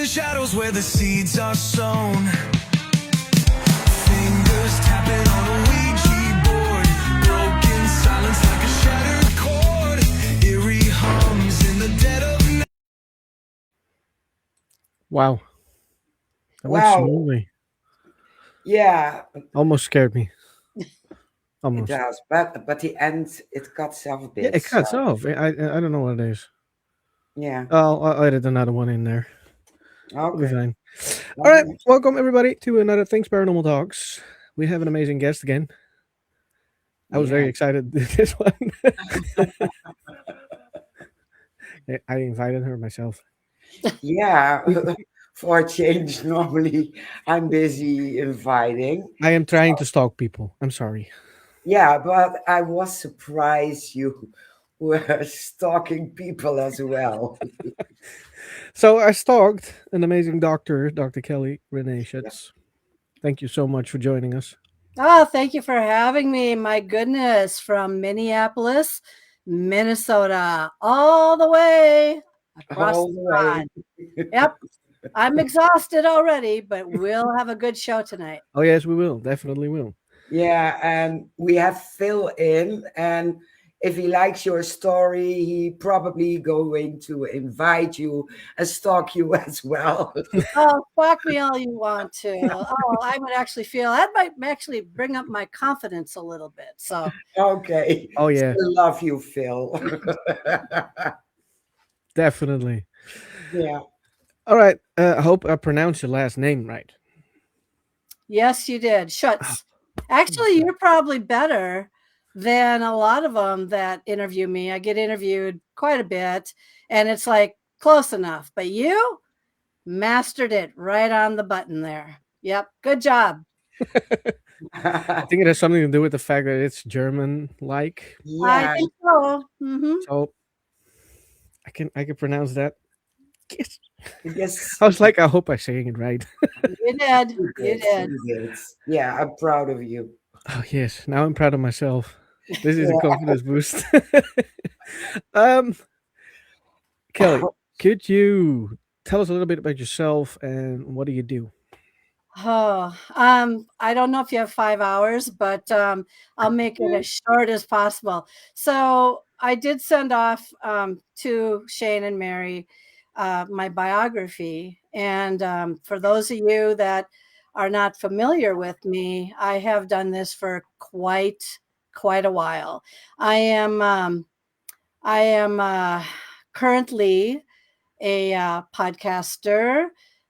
the shadows where the seeds are sown. Fingers tapping on a Ouija board. Broken silence like a shattered chord. Eerie hums in the dead of night. Wow. That went Wow. smoothly. Yeah, Almost scared me. it Almost. does. But the end, it cuts off a Yeah, bit. it cuts so, off. I don't know what it is. yeah. I'll edit another one in there. It'll be Okay. fine. All right, welcome everybody to another Things Paranormal Talks. We have an amazing guest again. I was very excited this one. I invited her myself. Yeah. For a change, normally I'm busy inviting. I am trying to stalk people. I'm sorry. Yeah, but I was surprised you were stalking people as well. So I stalked an amazing doctor, Dr. Kelly Renee Yeah. Schutz. Thank you so much for joining us. Oh, thank you for having me. My goodness, from Minneapolis, Minnesota, all the way across All the the way. pond. Yep. I'm exhausted already, but we'll have a good show tonight. Oh yes, we will. Definitely will. Yeah, and we have Phil in, and if he likes your story, he probably going to invite you and stalk you as well. Oh, fuck me all you want to. Oh, I would actually feel that might actually bring up my confidence a little bit. So, Okay. Oh yeah, Still love you, Phil. definitely. Yeah. All right. I hope I pronounced your last name right. yes, you did. Schutz. Actually, you're probably better than a lot of them that interview me. I get interviewed quite a bit, and it's like close enough. But you mastered it right on the button there. Yep. Good job. I think it has something to do with the fact that it's German-like. I Yeah. think so. Mm-hmm. So I can pronounce that. Yes. Yes. I was like, I hope I'm saying it right. You did. You You did. did. You did. Yeah, I'm proud of you. Oh yes, now I'm proud of myself. This is a Yeah. confidence boost. um, Kelly, could you tell us a little bit about yourself and what do you do? Oh, I don't know if you have 5 hours, but I'll make it as short as possible. So I did send off to Shane and Mary my biography, and for those of you that are not familiar with me, I have done this for quite a while. I am currently a podcaster,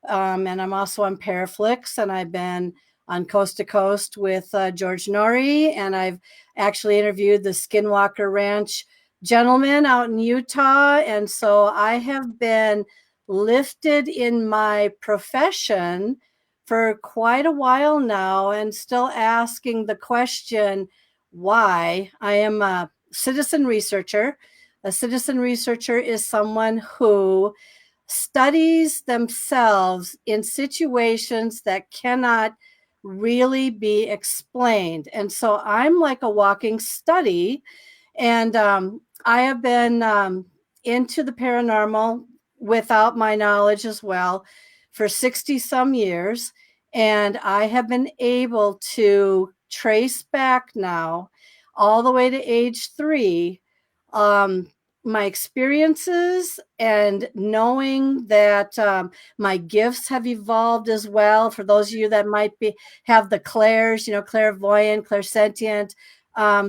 and I'm also on Paraflix, and I've been on Coast to Coast with George Norrie, and I've actually interviewed the Skinwalker Ranch gentleman out in Utah, and so I have been lifted in my profession for quite a while now, and still asking the question why. I am a citizen researcher. A citizen researcher is someone who studies themselves in situations that cannot really be explained. And so I'm like a walking study. And I have been into the paranormal without my knowledge as well for 60 some years. And I have been able to trace back now all the way to age 3 um, my experiences, and knowing that my gifts have evolved as well. For those of you that might be have the clairs, clairvoyant, clairsentient,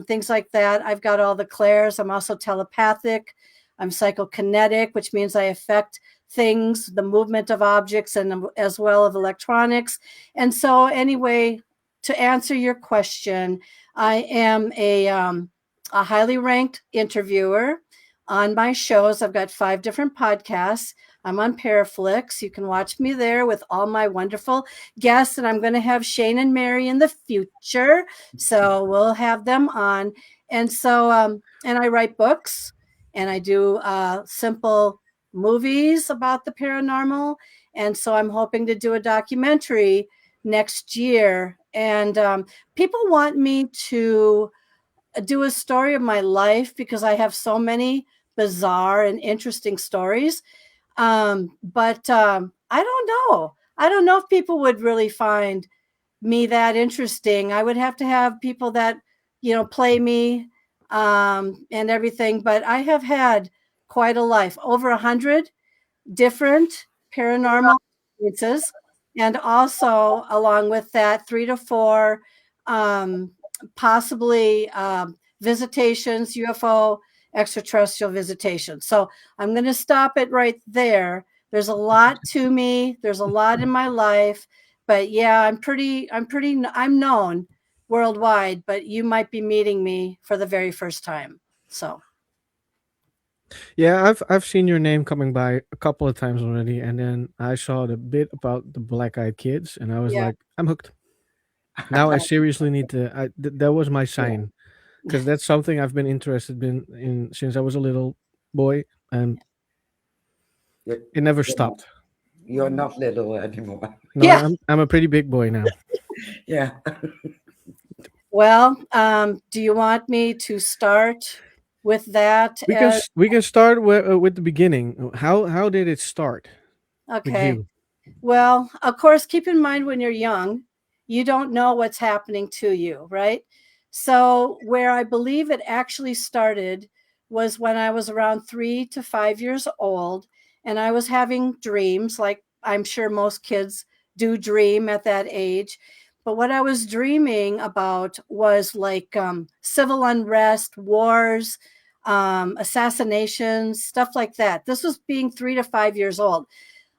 things like that, I've got all the clairs. I'm also telepathic. I'm psychokinetic, which means I affect things, the movement of objects, and as well of electronics. And so, anyway, to answer your question, I am a highly ranked interviewer on my shows. I've got 5 different podcasts. I'm on Paraflix. You can watch me there with all my wonderful guests. And I'm going to have Shane and Mary in the future. So we'll have them on. And so, and I write books, and I do simple movies about the paranormal. And so I'm hoping to do a documentary next year. And people want me to do a story of my life because I have so many bizarre and interesting stories. But I don't know. I don't know if people would really find me that interesting. I would have to have people that, play me and everything. But I have had quite a life, over 100 different paranormal experiences, and also along with that, 3 to 4 um, possibly visitations, UFO extraterrestrial visitations. So I'm going to stop it right there. There's a lot to me. There's a lot in my life, but yeah, I'm known worldwide, but you might be meeting me for the very first time. So Yeah, I've seen your name coming by a couple of times already, and then I saw the bit about the black eyed kids, and I was yeah. like, I'm hooked. Now I seriously need to. That was my Yeah. sign, because that's something I've been interested in since I was a little boy, and You're, it never you're not, stopped. you're not little anymore. No, Yeah. I'm a pretty big boy now. Yeah. Well, do you want me to start with that? We can start with the beginning. How did it start with Okay. you? Well, of course, keep in mind when you're young, you don't know what's happening to you, right? So, where I believe it actually started was when I was around 3 to 5 years old, and I was having dreams, like I'm sure most kids do dream at that age. But what I was dreaming about was like civil unrest, wars, assassinations, stuff like that. This was being 3 to 5 years old.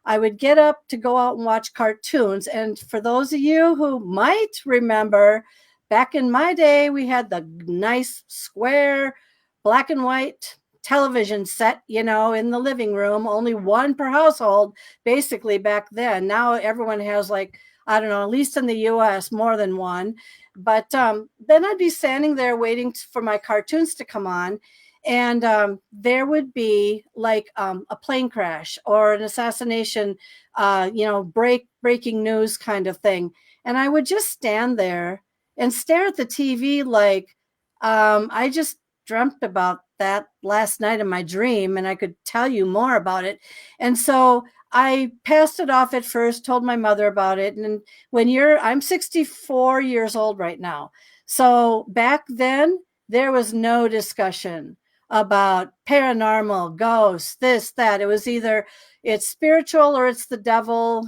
I would get up to go out and watch cartoons. And for those of you who might remember, back in my day, we had the nice square black and white television set, in the living room, only one per household, basically back then. Now everyone has like, I don't know, at least in the US, more than one. But then I'd be standing there waiting for my cartoons to come on, and there would be like a plane crash or an assassination, breaking news kind of thing, and I would just stand there and stare at the TV like I just dreamt about that last night in my dream, and I could tell you more about it. And so I passed it off at first, told my mother about it, and I'm 64 years old right now, so back then there was no discussion about paranormal, ghosts, this, that. It was either it's spiritual or it's the devil,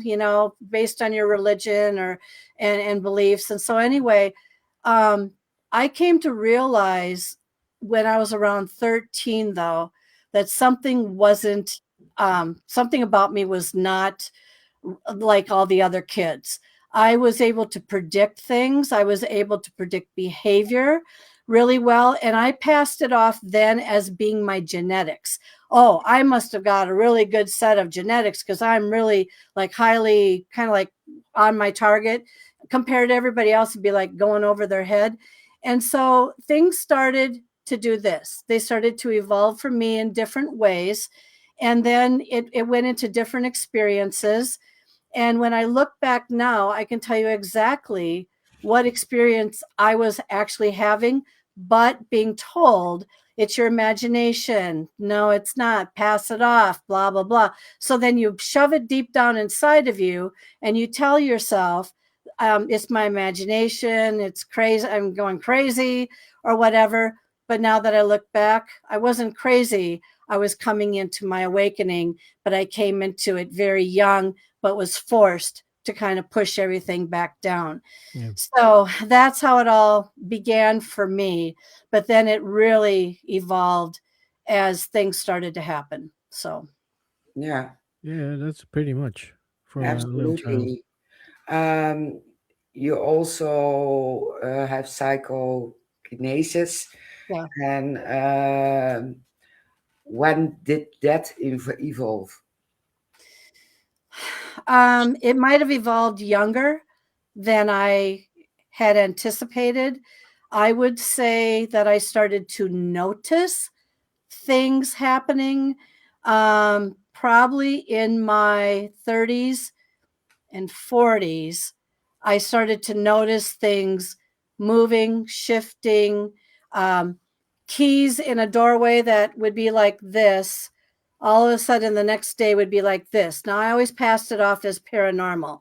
based on your religion or and beliefs. And so anyway, um, I came to realize when I was around 13, though, that something about me was not like all the other kids. I was able to predict things. I was able to predict behavior really well. And I passed it off then as being my genetics. Oh, I must have got a really good set of genetics because I'm really like highly kind of like on my target compared to everybody else would be like going over their head. And so things started to do this. They started to evolve for me in different ways. And then it went into different experiences. And when I look back now, I can tell you exactly what experience I was actually having, but being told it's your imagination. No, it's not. Pass it off, blah, blah, blah. So then you shove it deep down inside of you and you tell yourself, it's my imagination. It's crazy. I'm going crazy or whatever. But now that I look back, I wasn't crazy. I was coming into my awakening, but I came into it very young, but was forced to kind of push everything back down. Yeah. So that's how it all began for me. But then it really evolved as things started to happen. So, Yeah, Yeah, that's pretty much for a little child. absolutely. Um, you also have psychokinesis, yeah. and when did that evolve? It might have evolved younger than I had anticipated. I would say that I started to notice things happening probably in my 30s and 40s. I started to notice things moving, shifting, um, keys in a doorway that would be like this all of a sudden the next day would be like this. Now I always passed it off as paranormal.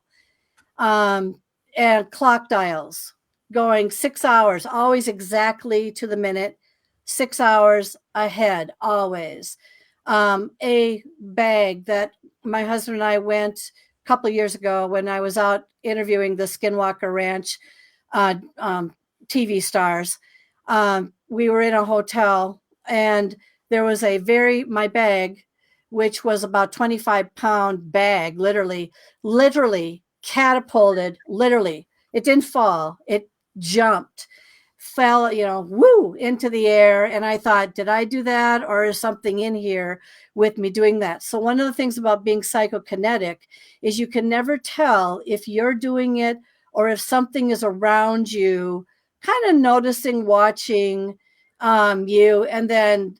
And clock dials going 6 hours, always exactly to the minute, 6 hours ahead, always. A bag that my husband and I went a couple of years ago when I was out interviewing the Skinwalker Ranch TV stars. We were in a hotel and there was my bag, which was about 25-pound bag, literally catapulted, literally. It didn't fall. It jumped, fell, woo, into the air. And I thought, did I do that? Or is something in here with me doing that? So one of the things about being psychokinetic is you can never tell if you're doing it or if something is around you, kind of noticing, watching you, and then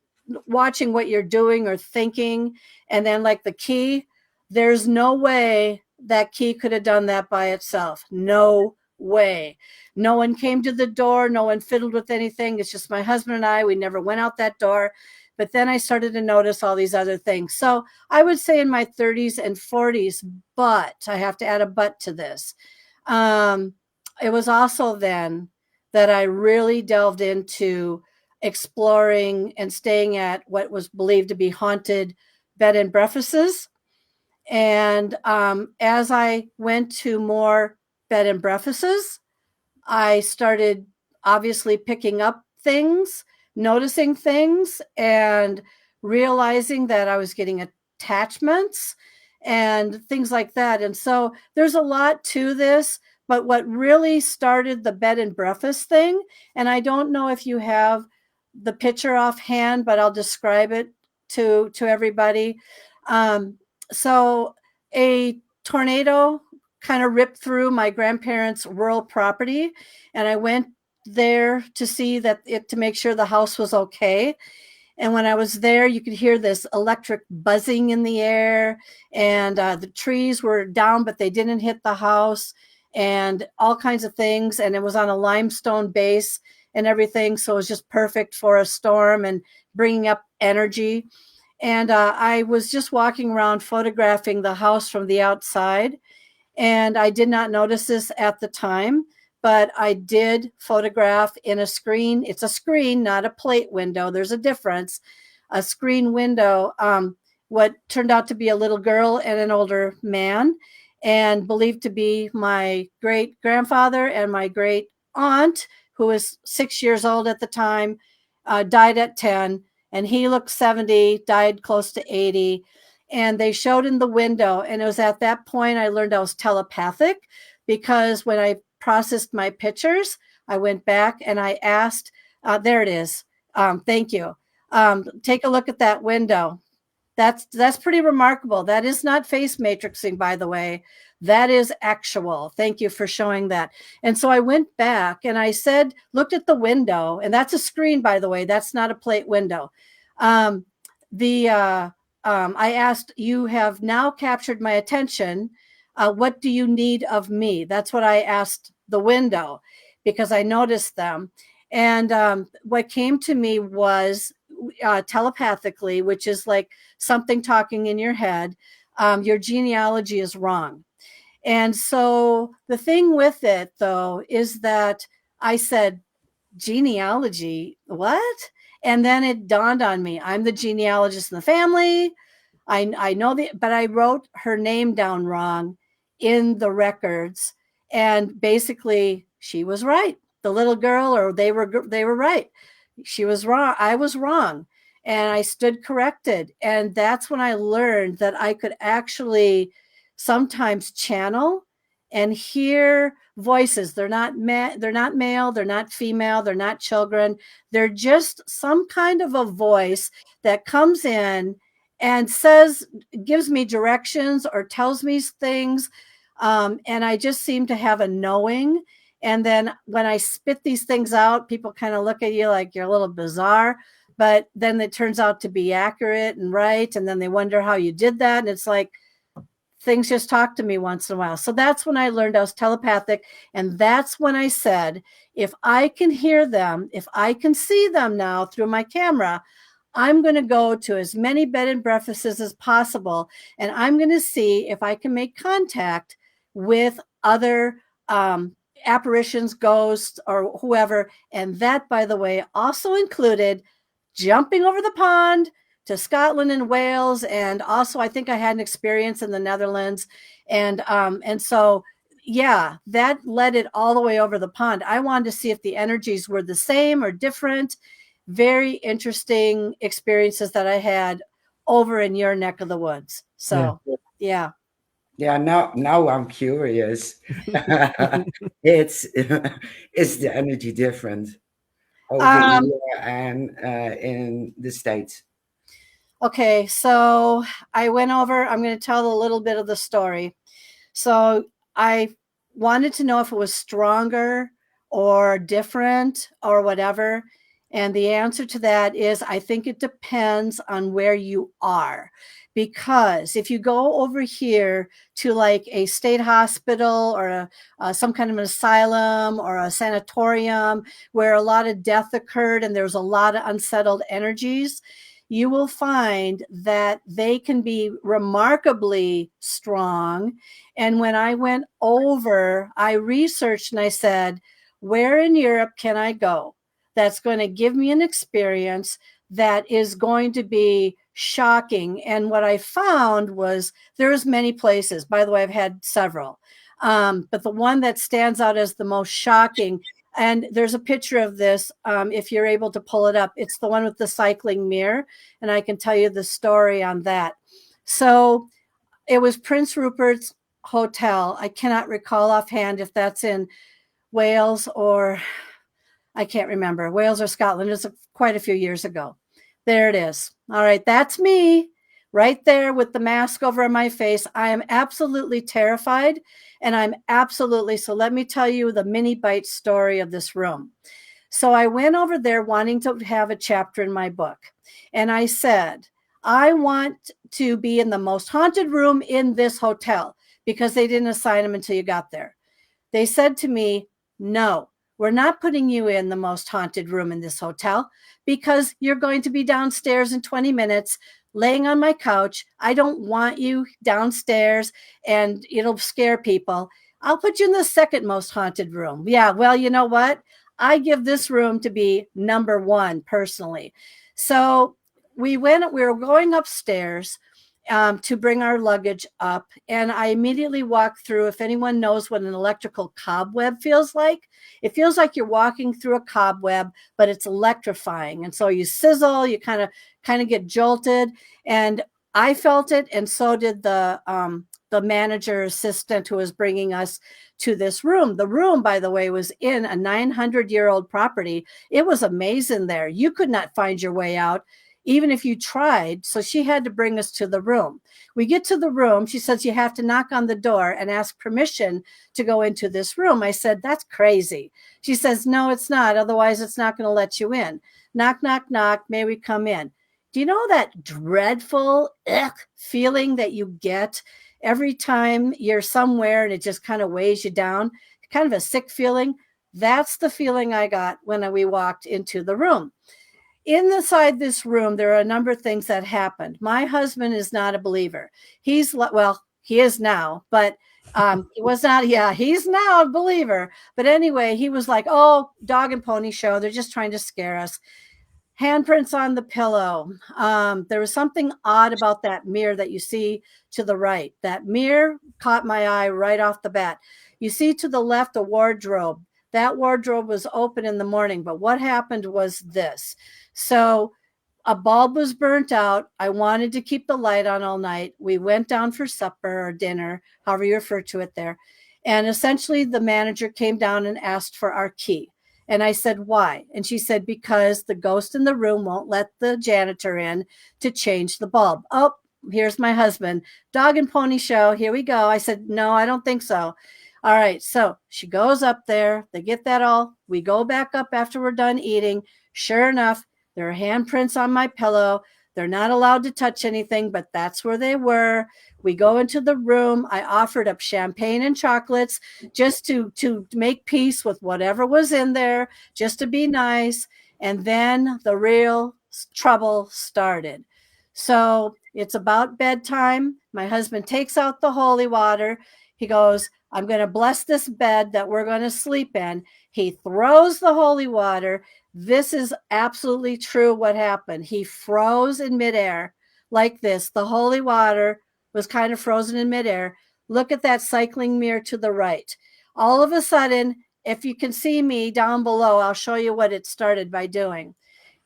watching what you're doing or thinking. And then like the key, there's no way that key could have done that by itself. No way. No one came to the door. No one fiddled with anything. It's just my husband and I. We never went out that door. But then I started to notice all these other things. So I would say in my 30s and 40s, but I have to add a but to this. It was also then that I really delved into exploring and staying at what was believed to be haunted bed and breakfasts. And as I went to more bed and breakfasts, I started obviously picking up things, noticing things, and realizing that I was getting attachments and things like that. And so there's a lot to this, but what really started the bed and breakfast thing, and I don't know if you have the picture offhand, but I'll describe it to everybody. So a tornado kind of ripped through my grandparents' rural property, and I went there to see to make sure the house was okay. And when I was there, you could hear this electric buzzing in the air, and the trees were down, but they didn't hit the house, and all kinds of things. And it was on a limestone base and everything, so it was just perfect for a storm and bringing up energy. And I was just walking around photographing the house from the outside. And I did not notice this at the time, but I did photograph in a screen. It's a screen, not a plate window. There's a difference. A screen window, what turned out to be a little girl and an older man, and believed to be my great grandfather and my great aunt, who was 6 years old at the time, died at 10. And he looked 70, died close to 80. And they showed in the window. And it was at that point I learned I was telepathic, because when I processed my pictures, I went back and I asked, there it is. Thank you. Take a look at that window. That's pretty remarkable. That is not face matrixing, by the way. That is actual. Thank you for showing that. And so I went back and I said, looked at the window, and that's a screen, by the way. That's not a plate window. I asked, you have now captured my attention. What do you need of me? That's what I asked the window, because I noticed them. And what came to me was telepathically, which is like something talking in your head, your genealogy is wrong. And so the thing with it, though, is that I said, genealogy, what? And then it dawned on me, I'm the genealogist in the family. I know but I wrote her name down wrong in the records. And basically she was right. The little girl, or they were right. She was wrong. I was wrong. And I stood corrected. And that's when I learned that I could actually sometimes channel and hear voices. They're not male, they're not female, they're not children. They're just some kind of a voice that comes in and gives me directions or tells me things. And I just seem to have a knowing. And then when I spit these things out, people kind of look at you like you're a little bizarre, but then it turns out to be accurate and right. And then they wonder how you did that. And it's like, things just talk to me once in a while. So that's when I learned I was telepathic. And that's when I said, if I can hear them, if I can see them now through my camera, I'm going to go to as many bed and breakfasts as possible, and I'm going to see if I can make contact with other apparitions, ghosts, or whoever. And that, by the way, also included jumping over the pond to Scotland and Wales, and also I think I had an experience in the Netherlands, and so yeah, that led it all the way over the pond. I wanted to see if the energies were the same or different. Very interesting experiences that I had over in your neck of the woods. So yeah. Yeah, now I'm curious. It's is the energy different over here and in the States? Okay, so I went over, I'm going to tell a little bit of the story. So I wanted to know if it was stronger or different or whatever. And the answer to that is I think it depends on where you are. Because if you go over here to like a state hospital or some kind of an asylum or a sanatorium where a lot of death occurred and there's a lot of unsettled energies, you will find that they can be remarkably strong. And when I went over, I researched and I said, where in Europe can I go that's going to give me an experience that is going to be shocking? And what I found was there's many places. By the way, I've had several. But the one that stands out as the most shocking, and there's a picture of this, if you're able to pull it up, it's the one with the cycling mirror. And I can tell you the story on that. So it was Prince Rupert's Hotel. I cannot recall offhand if that's in Wales or I can't remember, Wales or Scotland. It's quite a few years ago. There it is. All right, that's me right there with the mask over my face. I am absolutely terrified, and I'm absolutely, so let me tell you the mini bite story of this room. So I went over there wanting to have a chapter in my book, and I said, I want to be in the most haunted room in this hotel, because they didn't assign them until you got there. They said to me, no, we're not putting you in the most haunted room in this hotel because you're going to be downstairs in 20 minutes laying on my couch. I don't want you downstairs and it'll scare people. I'll put you in the second most haunted room. Yeah, well, you know what? I give this room to be number one personally. So we were going upstairs to bring our luggage up. And I immediately walked through, if anyone knows what an electrical cobweb feels like, it feels like you're walking through a cobweb, but it's electrifying. And so you sizzle, you kind of get jolted. And I felt it. And so did the manager assistant who was bringing us to this room. The room, by the way, was in a 900-year-old property. It was amazing there. You could not find your way out, even if you tried. So she had to bring us to the room. We get to the room. She says, you have to knock on the door and ask permission to go into this room. I said, that's crazy. She says, no, it's not. Otherwise, it's not going to let you in. Knock, knock, knock. May we come in? Do you know that dreadful feeling that you get every time you're somewhere and it just kind of weighs you down? Kind of a sick feeling. That's the feeling I got when we walked into the room. Inside this room, there are a number of things that happened. My husband is not a believer. He is now, but he was not. Yeah, he's now a believer. But anyway, he was like, oh, dog and pony show. They're just trying to scare us. Handprints on the pillow. There was something odd about that mirror that you see to the right. That mirror caught my eye right off the bat. You see to the left a wardrobe. That wardrobe was open in the morning, but what happened was this. So a bulb was burnt out. I wanted to keep the light on all night. We went down for supper or dinner, however you refer to it there. And essentially the manager came down and asked for our key. And I said, why? And she said, because the ghost in the room won't let the janitor in to change the bulb. Oh, here's my husband. Dog and pony show. Here we go. I said, no, I don't think so. All right. So she goes up there. They get that all. We go back up after we're done eating. Sure enough, there are handprints on my pillow. They're not allowed to touch anything, but that's where they were. We go into the room. I offered up champagne and chocolates just to make peace with whatever was in there, just to be nice. And then the real trouble started. So it's about bedtime. My husband takes out the holy water. He goes, I'm going to bless this bed that we're going to sleep in. He throws the holy water. This is absolutely true what happened. He froze in midair like this. The holy water was kind of frozen in midair. Look at that cycling mirror to the right. All of a sudden, if you can see me down below, I'll show you what it started by doing.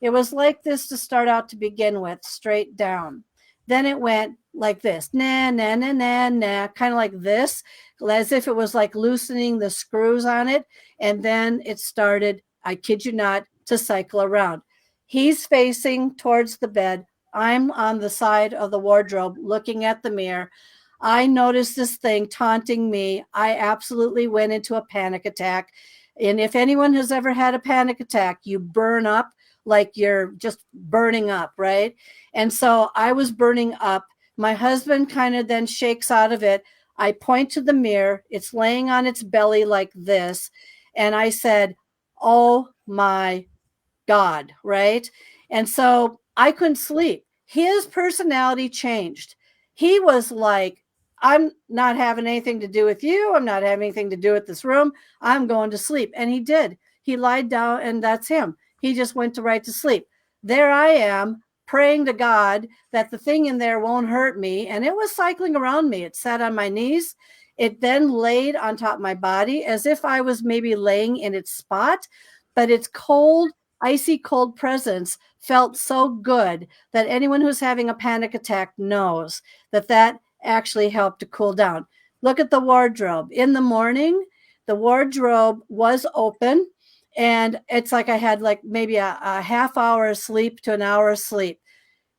It was like this to start out to begin with, straight down. Then it went like this, nah, nah, nah, nah, nah, kind of like this, as if it was like loosening the screws on it. And then it started, I kid you not, to cycle around. He's facing towards the bed. I'm on the side of the wardrobe looking at the mirror. I noticed this thing taunting me. I absolutely went into a panic attack. And if anyone has ever had a panic attack, you burn up like you're just burning up, right? And so I was burning up. My husband kind of then shakes out of it. I point to the mirror. It's laying on its belly like this. And I said, oh my God, right? And so I couldn't sleep. His personality changed. He was like, I'm not having anything to do with you. I'm not having anything to do with this room. I'm going to sleep. And he did. He lied down, and that's him. He just went to right to sleep. There I am praying to God that the thing in there won't hurt me. And it was cycling around me. It sat on my knees. It then laid on top of my body as if I was maybe laying in its spot, but its cold, icy cold presence felt so good that anyone who's having a panic attack knows that that actually helped to cool down. Look at the wardrobe. In the morning, the wardrobe was open, and it's like I had like maybe a half hour of sleep to an hour of sleep.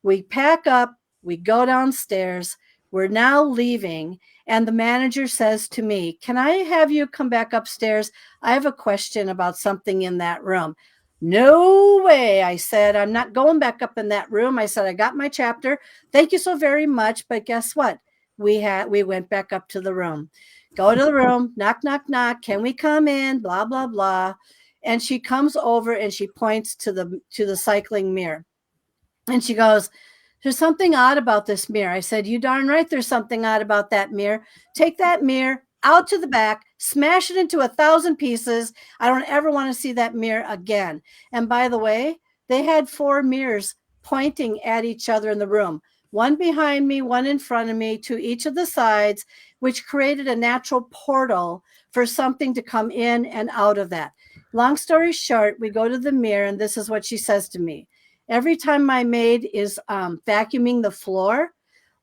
We pack up, we go downstairs, we're now leaving, and the manager says to me, can I have you come back upstairs? I have a question about something in that room. No way, I said. I'm not going back up in that room. I said, I got my chapter. Thank you so very much. But guess what? We went back up to the room. Go to the room, knock, knock, knock. Can we come in? Blah, blah, blah. And she comes over and she points to the cycling mirror. And she goes, there's something odd about this mirror. I said, you darn right there's something odd about that mirror. Take that mirror out to the back, smash it into 1,000 pieces. I don't ever want to see that mirror again. And by the way, they had 4 mirrors pointing at each other in the room. One behind me, one in front of me, to each of the sides, which created a natural portal for something to come in and out of that. Long story short, we go to the mirror, and this is what she says to me. Every time my maid is vacuuming the floor,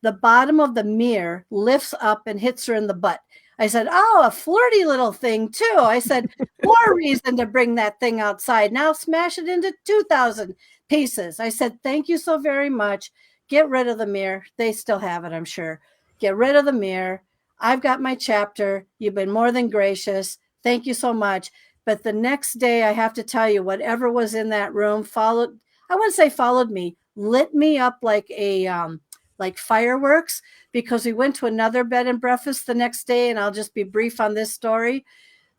the bottom of the mirror lifts up and hits her in the butt. I said, oh, a flirty little thing too. I said, more reason to bring that thing outside. Now smash it into 2,000 pieces. I said, thank you so very much. Get rid of the mirror. They still have it, I'm sure. Get rid of the mirror. I've got my chapter. You've been more than gracious. Thank you so much. But the next day, I have to tell you, whatever was in that room followed, I wouldn't say followed me, lit me up like like fireworks, because we went to another bed and breakfast the next day, and I'll just be brief on this story.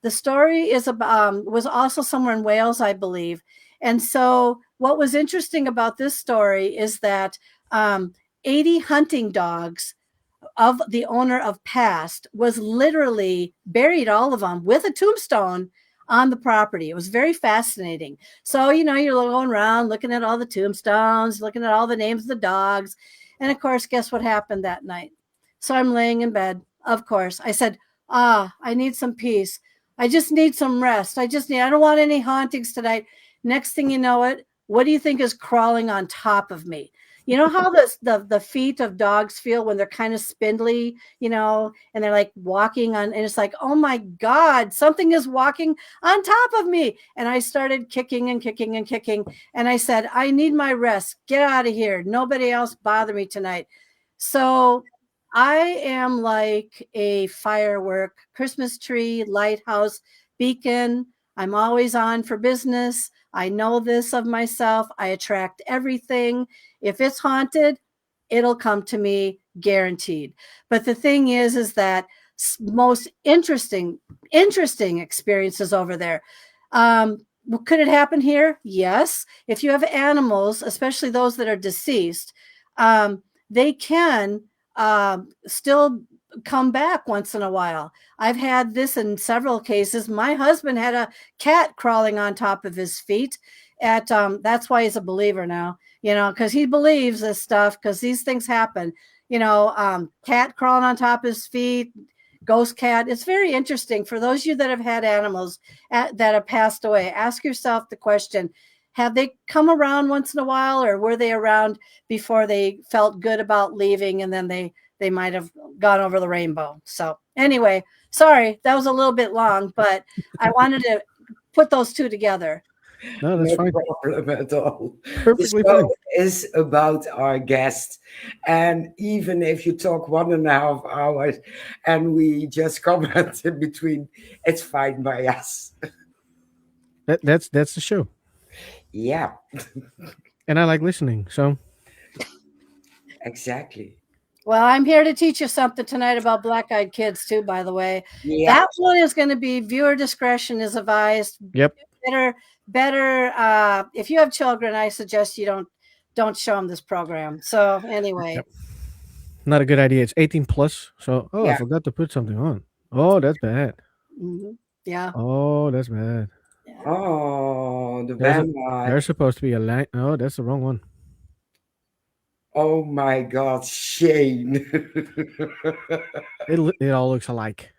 The story is about was also somewhere in Wales, I believe. And so what was interesting about this story is that 80 hunting dogs of the owner of past was literally buried, all of them, with a tombstone on the property. It was very fascinating. So, you know, you're going around looking at all the tombstones, looking at all the names of the dogs. And of course, guess what happened that night? So I'm laying in bed. Of course, I said, I need some peace. I just need some rest. I don't want any hauntings tonight. Next thing you know it, what do you think is crawling on top of me? You know how the feet of dogs feel when they're kind of spindly, you know, and they're like walking on, and it's like, oh my God, something is walking on top of me. And I started kicking and kicking and kicking. And I said, I need my rest. Get out of here. Nobody else bother me tonight. So I am like a firework, Christmas tree, lighthouse, beacon. I'm always on for business. I know this of myself. I attract everything. If it's haunted, it'll come to me, guaranteed. But the thing is that most interesting experiences over there. Could it happen here? Yes. If you have animals, especially those that are deceased, they can still come back once in a while. I've had this in several cases. My husband had a cat crawling on top of his feet. That's why he's a believer now, because he believes this stuff, because these things happen. Cat crawling on top of his feet, ghost cat. It's very interesting for those of you that have had animals that have passed away. Ask yourself the question: have they come around once in a while, or were they around before they felt good about leaving, and then they might have gone over the rainbow? So anyway, sorry, that was a little bit long, but I wanted to put those two together. No, that's No fine. problem at all. The Perfectly show fine. is about our guest. And even if you talk 1.5 hours and we just comment in between, it's fine by us. That's the show, Yeah, and I like listening. So exactly. Well, I'm here to teach you something tonight about black-eyed kids too, by the way. Yeah. That one is going to be viewer discretion is advised. yep. Better if you have children, I suggest you don't show them this program. So anyway. Yep. Not a good idea. It's 18 plus. So I Yeah. forgot to put something on. Oh, that's bad. Mhm. Yeah. Oh, that's bad. Yeah. Oh, the There's Vanguard. supposed to be a line. Oh, that's the wrong one. Oh my God, Shane. It all looks alike.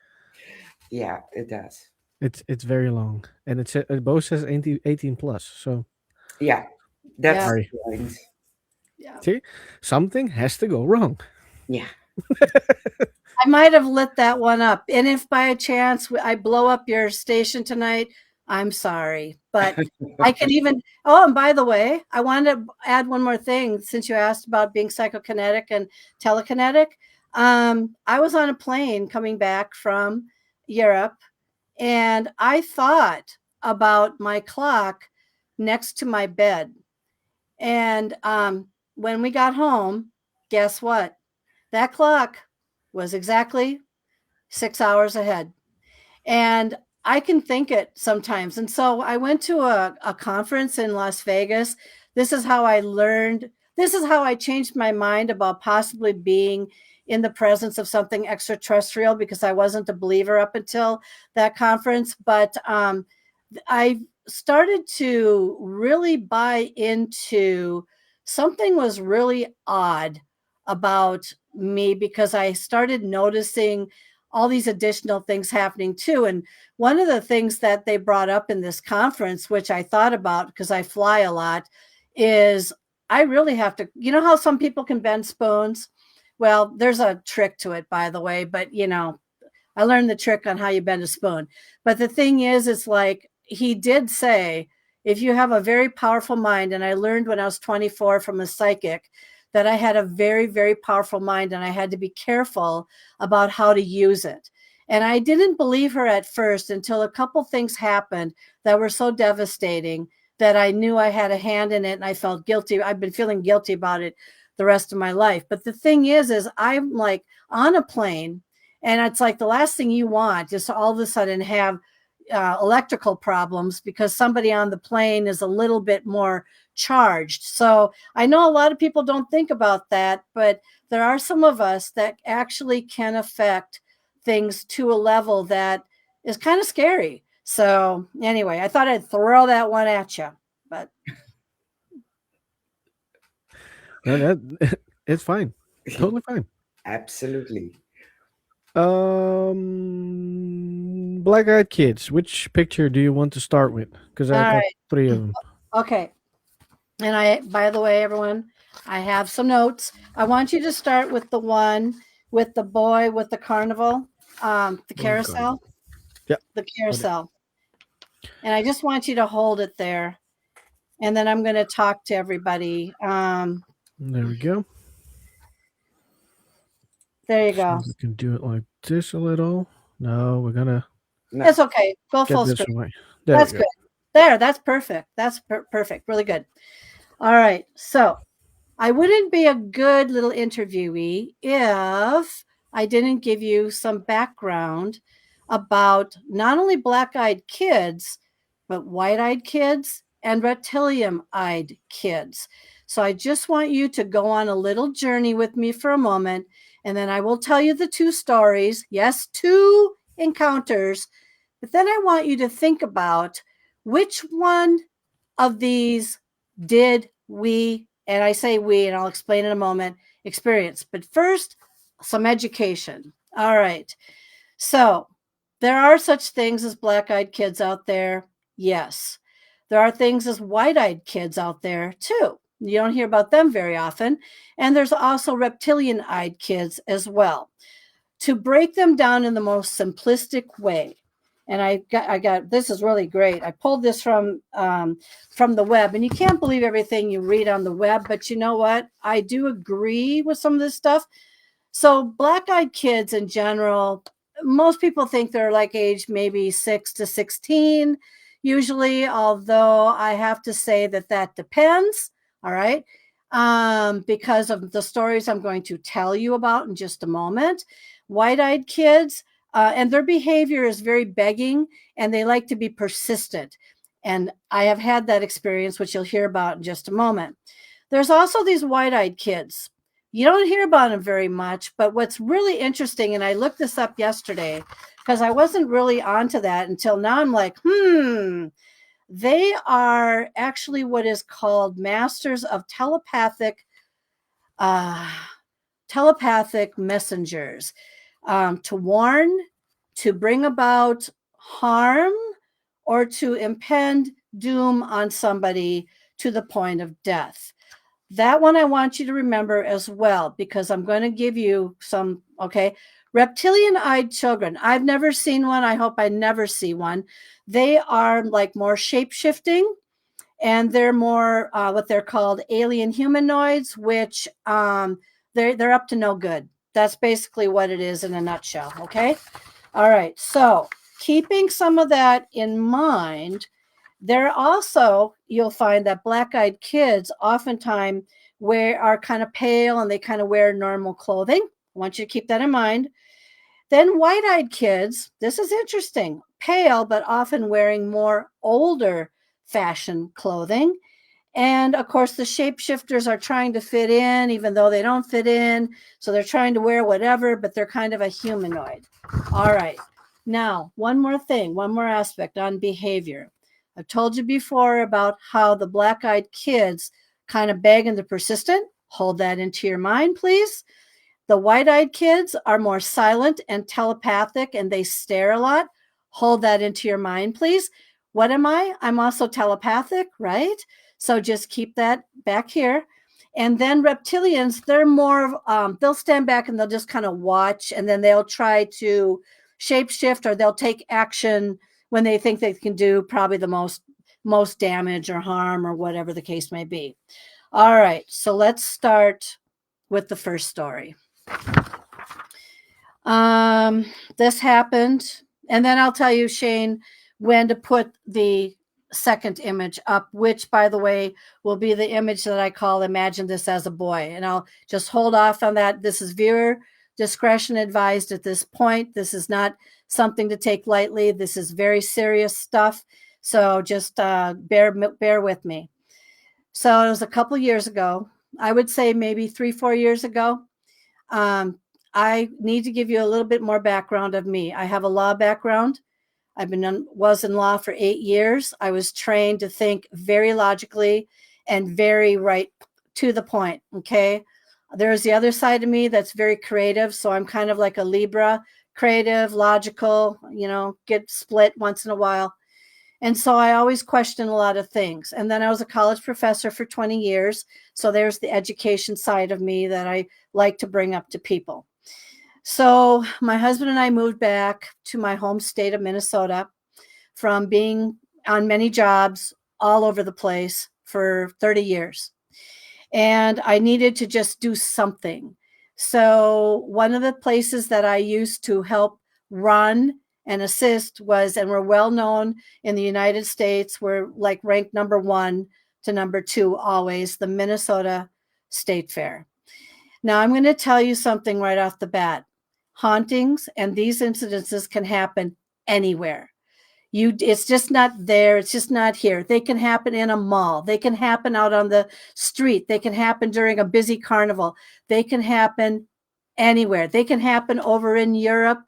Yeah, it does. It's very long, and it both says 18 plus. So Yeah, that's Yeah. sorry. the point. Yeah. See, something has to go wrong. Yeah. I might have lit that one up. And if by a chance I blow up your station tonight, I'm sorry. But I can even, oh, and by the way, I wanted to add one more thing since you asked about being psychokinetic and telekinetic. I was on a plane coming back from Europe, and I thought about my clock next to my bed. And when we got home, guess what? That clock was exactly 6 hours ahead. And I can think it sometimes. And so I went to a conference in Las Vegas. This is how I learned, this is how I changed my mind about possibly being in the presence of something extraterrestrial, because I wasn't a believer up until that conference. But I started to really buy into something was really odd about me, because I started noticing all these additional things happening too. And one of the things that they brought up in this conference, which I thought about because I fly a lot, is I really have to, how some people can bend spoons? Well, there's a trick to it, by the way, but I learned the trick on how you bend a spoon. But the thing is, it's like he did say, if you have a very powerful mind, and I learned when I was 24 from a psychic that I had a very, very powerful mind, and I had to be careful about how to use it. And I didn't believe her at first until a couple things happened that were so devastating that I knew I had a hand in it, and I felt guilty. I've been feeling guilty about it the rest of my life. But the thing is I'm like on a plane, and it's like the last thing you want is to all of a sudden have electrical problems because somebody on the plane is a little bit more charged. So I know a lot of people don't think about that, but there are some of us that actually can affect things to a level that is kind of scary. So anyway, I thought I'd throw that one at you, but No, that it's fine. Totally fine. Absolutely. Black-eyed kids. Which picture do you want to start with? Because I all got right. 3 of them. Okay. And by the way, everyone, I have some notes. I want you to start with the one with the boy with the carnival, the carousel. Yep. The carousel. And I just want you to hold it there. And then I'm going to talk to everybody. There we go. There you So go. we can do it like this a little. No, we're gonna No. It's okay. Go get full this screen. away. There That's we go. good. There, that's perfect. That's perfect. Really good. All right. So I wouldn't be a good little interviewee if I didn't give you some background about not only black-eyed kids, but white-eyed kids and reptilian-eyed kids. So I just want you to go on a little journey with me for a moment, and then I will tell you the two stories. Yes, two encounters, but then I want you to think about which one of these did we, and I say we, and I'll explain in a moment, experience. But first, some education. All right. So there are such things as black-eyed kids out there. Yes. There are things as white-eyed kids out there too. You don't hear about them very often. And there's also reptilian-eyed kids as well. To break them down in the most simplistic way, and I got this is really great. I pulled this from the web, and you can't believe everything you read on the web, but you know what? I do agree with some of this stuff. So black-eyed kids in general, most people think they're like age maybe 6 to 16 usually, although I have to say that depends. All right. Because of the stories I'm going to tell you about in just a moment. White-eyed kids, and their behavior is very begging, and they like to be persistent. And I have had that experience, which you'll hear about in just a moment. There's also these white-eyed kids. You don't hear about them very much, but what's really interesting, and I looked this up yesterday because I wasn't really onto that until now. I'm like, they are actually what is called masters of telepathic messengers, to warn, to bring about harm, or to impend doom on somebody to the point of death. That one I want you to remember as well, because I'm going to give you some, okay? Reptilian-eyed children. I've never seen one. I hope I never see one. They are like more shape-shifting, and they're more what they're called alien humanoids, which they're up to no good. That's basically what it is in a nutshell, okay? All right, so keeping some of that in mind, there also, you'll find that black-eyed kids oftentimes are kind of pale, and they kind of wear normal clothing. I want you to keep that in mind. Then white-eyed kids, this is interesting, pale, but often wearing more older fashion clothing. And of course, the shapeshifters are trying to fit in, even though they don't fit in. So they're trying to wear whatever, but they're kind of a humanoid. All right. Now, one more thing, one more aspect on behavior. I've told you before about how the black-eyed kids kind of beg and they're persistent. Hold that into your mind, please. The white-eyed kids are more silent and telepathic, and they stare a lot. Hold that into your mind, please. What am I? I'm also telepathic, right? So just keep that back here. And then reptilians, they're more of, they'll stand back and they'll just kind of watch, and then they'll try to shapeshift, or they'll take action when they think they can do probably the most damage or harm, or whatever the case may be. All right, so let's start with the first story. This happened, and then I'll tell you, Shane, when to put the second image up, which, by the way, will be the image that I call Imagine This as a Boy. And I'll just hold off on that. This is viewer discretion advised at this point. This is not something to take lightly. This is very serious stuff. So just bear with me. So it was a couple years ago. I would say maybe 3-4 years ago. I need to give you a little bit more background of me. I have a law background. Was in law for 8 years. I was trained to think very logically and very right to the point. Okay. There's the other side of me that's very creative. So I'm kind of like a Libra, creative, logical, get split once in a while. And so I always question a lot of things. And then I was a college professor for 20 years. So there's the education side of me that I like to bring up to people. So my husband and I moved back to my home state of Minnesota from being on many jobs all over the place for 30 years. And I needed to just do something. So one of the places that I used to help run and assist was, and we're well known in the United States, we're like ranked number 1 to number 2 always, the Minnesota State Fair. Now I'm going to tell you something right off the bat. Hauntings and these incidences can happen anywhere. It's just not there. It's just not here. They can happen in a mall. They can happen out on the street. They can happen during a busy carnival. They can happen anywhere. They can happen over in Europe,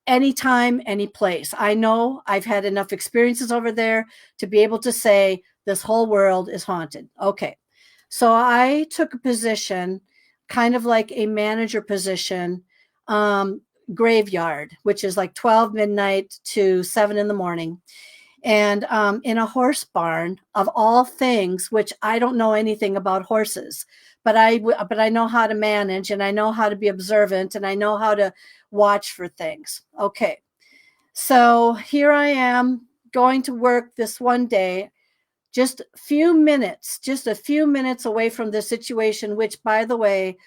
anytime, any place. I know I've had enough experiences over there to be able to say this whole world is haunted. Okay. So I took a position, kind of like a manager position, graveyard, which is like 12 midnight to 7 in the morning. And in a horse barn of all things, which I don't know anything about horses, but I know how to manage, and I know how to be observant, and I know how to watch for things. Okay. So here I am going to work this one day, just a few minutes away from the situation, which, by the way,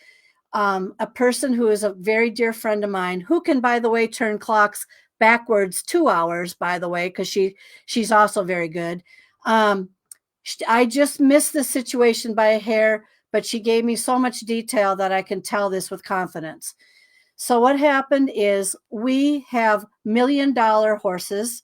a person who is a very dear friend of mine, who can, by the way, turn clocks backwards 2 hours, by the way, because she's also very good. I just missed the situation by a hair, but she gave me so much detail that I can tell this with confidence. So what happened is we have $1 million horses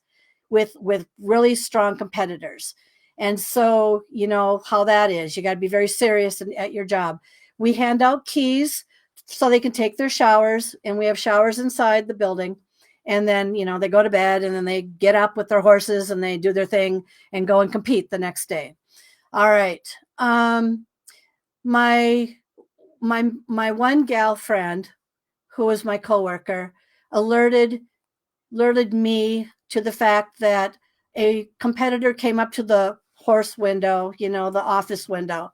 with really strong competitors. And so, you know how that is. You got to be very serious at your job. We hand out keys so they can take their showers, and we have showers inside the building. And then, you know, they go to bed, and then they get up with their horses and they do their thing and go and compete the next day. All right. My one gal friend, who was my coworker, alerted me to the fact that a competitor came up to the horse window, you know, the office window,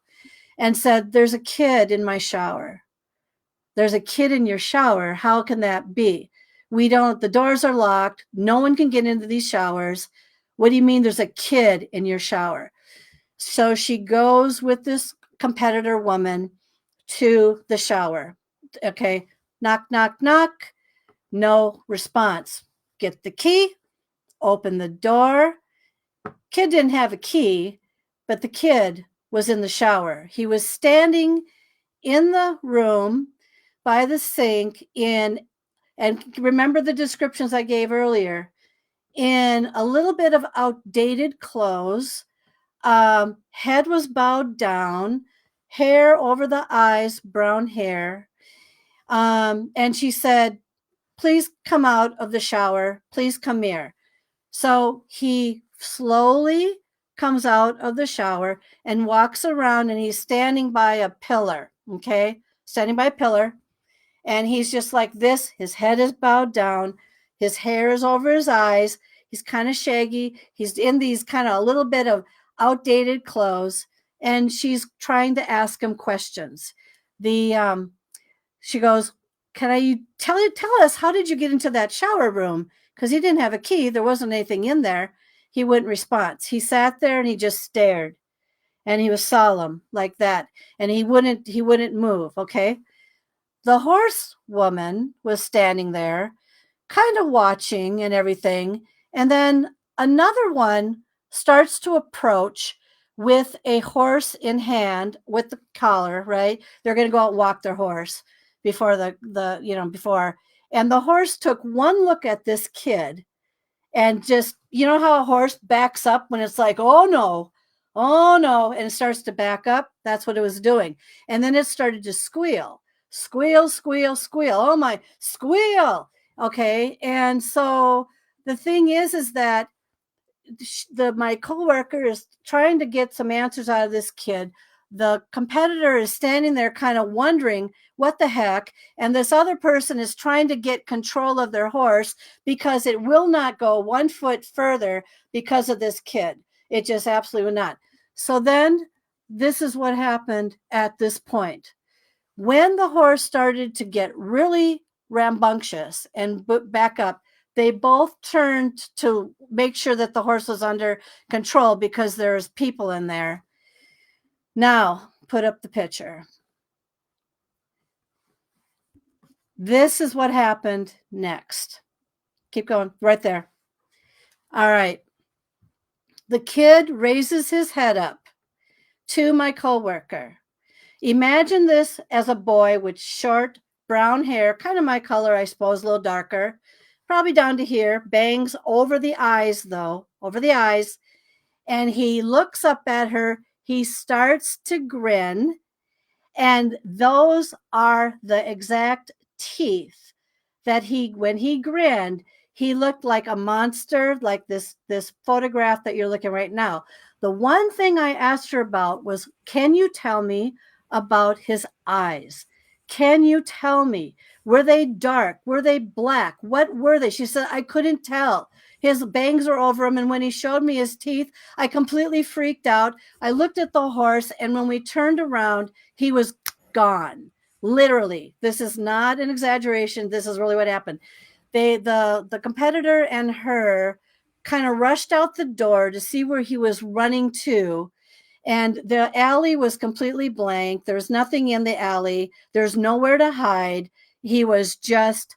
and said, "There's a kid in my shower. There's a kid in your shower. How can that be? The doors are locked. No one can get into these showers. What do you mean there's a kid in your shower?" So she goes with this competitor woman to the shower. Okay. Knock, knock, knock. No response. Get the key, open the door. Kid didn't have a key, but the kid was in the shower. He was standing in the room by the sink and remember the descriptions I gave earlier, in a little bit of outdated clothes. Head was bowed down, hair over the eyes, brown hair. And she said, "Please come out of the shower. Please come here." So he slowly comes out of the shower and walks around, and he's standing by a pillar. Okay. Standing by a pillar. And he's just like this. His head is bowed down. His hair is over his eyes. He's kind of shaggy. He's in these kind of a little bit of outdated clothes. And she's trying to ask him questions. She goes, "Can you tell us, how did you get into that shower room?" Because he didn't have a key. There wasn't anything in there. He wouldn't respond. He sat there and he just stared. And he was solemn like that. And he wouldn't move. Okay. The horse woman was standing there, kind of watching and everything. And then another one starts to approach with a horse in hand with the collar, right? They're going to go out and walk their horse before before. And the horse took one look at this kid and just, you know how a horse backs up when it's like, oh no, and it starts to back up? That's what it was doing. And then it started to squeal. Squeal, squeal, squeal. Oh my, squeal. Okay. And so the thing is that my coworker is trying to get some answers out of this kid. The competitor is standing there kind of wondering what the heck. And this other person is trying to get control of their horse because it will not go 1 foot further because of this kid. It just absolutely will not. So then this is what happened at this point. When the horse started to get really rambunctious and back up, they both turned to make sure that the horse was under control because there's people in there. Now, put up the picture. This is what happened next. Keep going, right there. All right. The kid raises his head up to my coworker. Imagine this as a boy with short brown hair, kind of my color, I suppose, a little darker, probably down to here, bangs over the eyes, though, over the eyes. And he looks up at her. He starts to grin. And those are the exact teeth that when he grinned, he looked like a monster, like this photograph that you're looking right now. The one thing I asked her about was, can you tell me about his eyes? Can you tell me? Were they dark? Were they black? What were they? She said, I couldn't tell. His bangs were over him. And when he showed me his teeth, I completely freaked out. I looked at the horse. And when we turned around, he was gone. Literally. This is not an exaggeration. This is really what happened. The competitor and her kind of rushed out the door to see where he was running to. And the alley was completely blank. There's nothing in the alley. There's nowhere to hide. He was just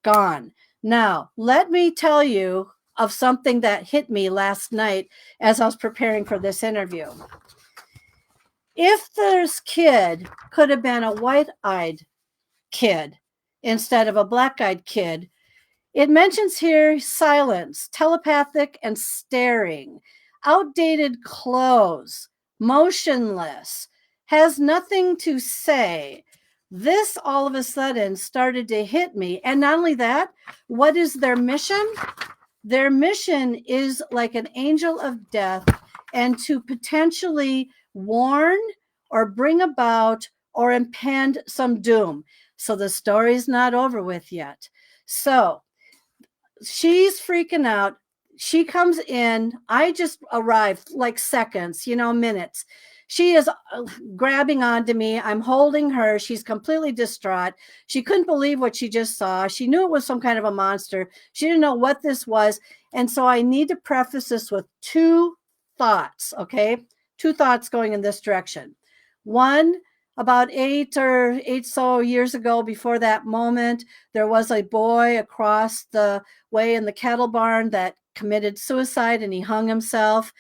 gone. Now, let me tell you of something that hit me last night as I was preparing for this interview. If this kid could have been a white-eyed kid instead of a black-eyed kid, it mentions here silence, telepathic and staring, outdated clothes, motionless, has nothing to say. This all of a sudden started to hit me. And not only that, what is their mission? Their mission is like an angel of death and to potentially warn or bring about or impend some doom. So the story's not over with yet. So she's freaking out. She comes in. I just arrived like seconds, minutes. She is grabbing onto me. I'm holding her. She's completely distraught. She couldn't believe what she just saw. She knew it was some kind of a monster. She didn't know what this was. And so I need to preface this with two thoughts, okay? Two thoughts going in this direction. One, about eight so years ago, before that moment, there was a boy across the way in the cattle barn that committed suicide and he hung himself.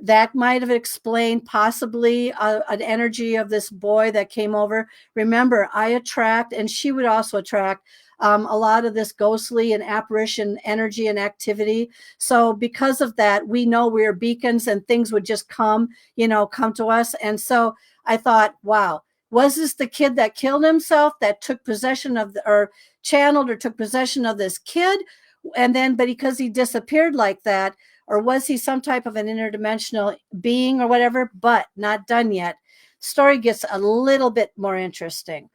That might have explained possibly an energy of this boy that came over. Remember, I attract, and she would also attract a lot of this ghostly and apparition energy and activity. So because of that, we know we're beacons and things would just come to us. And so I thought, wow, was this the kid that killed himself that took possession of or channeled or took possession of this kid? And then, but because he disappeared like that, or was he some type of an interdimensional being or whatever, but not done yet. Story gets a little bit more interesting.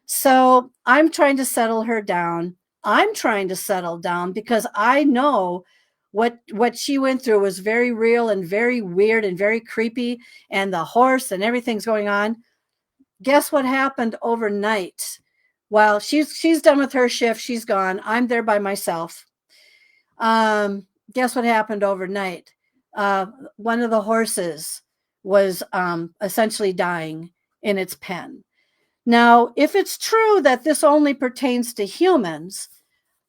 So I'm trying to settle her down. I'm trying to settle down because I know what she went through was very real and very weird and very creepy, and the horse and everything's going on. Guess what happened overnight? Well, she's done with her shift. She's gone. I'm there by myself. Guess what happened overnight? One of the horses was essentially dying in its pen. Now, if it's true that this only pertains to humans,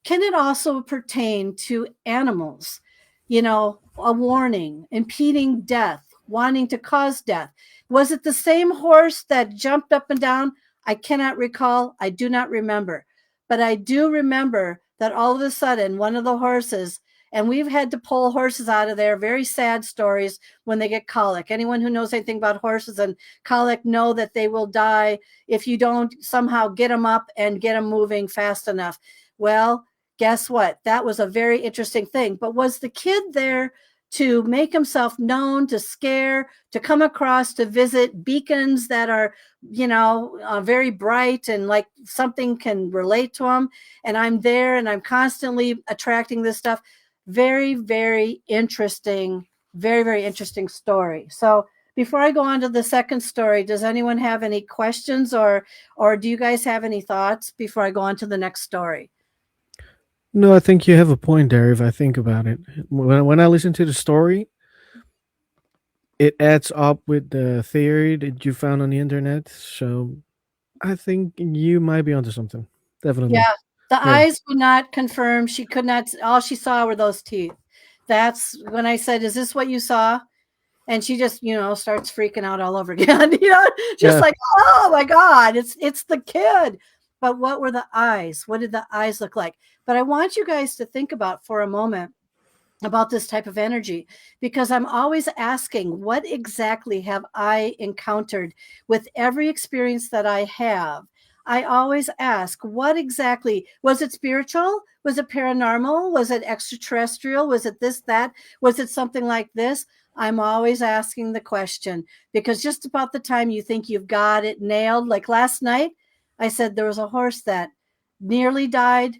can it also pertain to animals? A warning, impeding death, wanting to cause death. Was it the same horse that jumped up and down? I cannot recall. I do not remember. But I do remember that all of a sudden, one of the horses, and we've had to pull horses out of there, very sad stories when they get colic. Anyone who knows anything about horses and colic know that they will die if you don't somehow get them up and get them moving fast enough. Well, guess what? That was a very interesting thing. But was the kid there to make himself known, to scare, to come across, to visit beacons that are, very bright and like something can relate to him? And I'm there and I'm constantly attracting this stuff. Very, very interesting, very, very interesting story. So before I go on to the second story, does anyone have any questions or do you guys have any thoughts before I go on to the next story? No, I think you have a point there if I think about it. When I listen to the story, it adds up with the theory that you found on the internet. So I think you might be onto something. Definitely. Yeah. The eyes would not confirm. She could not. All she saw were those teeth. That's when I said, "Is this what you saw?" And she just, starts freaking out all over again. Like, oh my God, it's the kid. but what were the eyes? What did the eyes look like? But I want you guys to think about for a moment about this type of energy, because I'm always asking, what exactly have I encountered with every experience that I have? I always ask, what exactly was it? Spiritual? Was it paranormal? Was it extraterrestrial? Was it this, that? Was it something like this? I'm always asking the question, because just about the time you think you've got it nailed, like last night, I said there was a horse that nearly died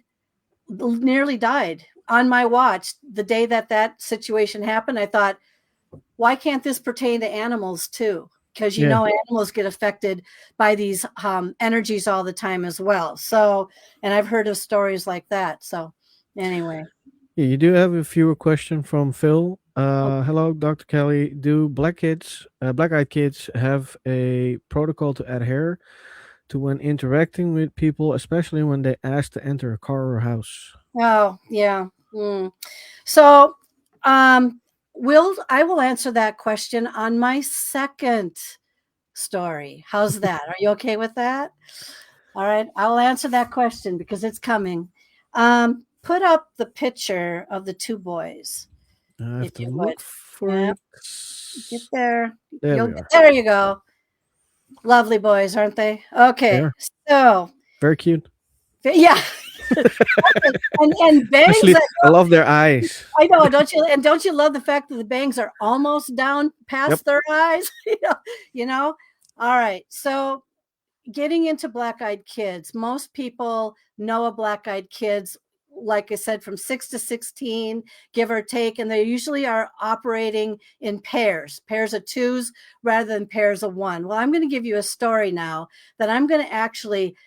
on my watch. The day that that situation happened, I thought, why can't this pertain to animals too? Because Yeah. animals get affected by these energies all the time as well. So, and I've heard of stories like that. So, anyway, Yeah, you do have a fewer question from Phil. okay. Hello, Dr. Kelly. Do black-eyed kids have a protocol to adhere to when interacting with people, especially when they ask to enter a car or house? Oh, yeah. Mm. So, I will answer that question on my second story. How's that? Are you okay with that? All right, I'll answer that question because it's coming. Put up the picture of the two boys, I have if to you would. look for Yeah, it. get there. There You'll we get are. there. You go. Lovely boys, aren't they? They Okay, are so very cute. yeah, and bangs Especially, that I love their eyes. I know, don't you? And don't you love the fact that the bangs are almost down Yep. past their eyes? you know. All right, so getting into black-eyed kids, most people know of black-eyed kids, like I said, from 6 to 16, give or take, and they usually are operating in pairs of twos rather than pairs of one. Well, I'm going to give you a story now that I'm going to actually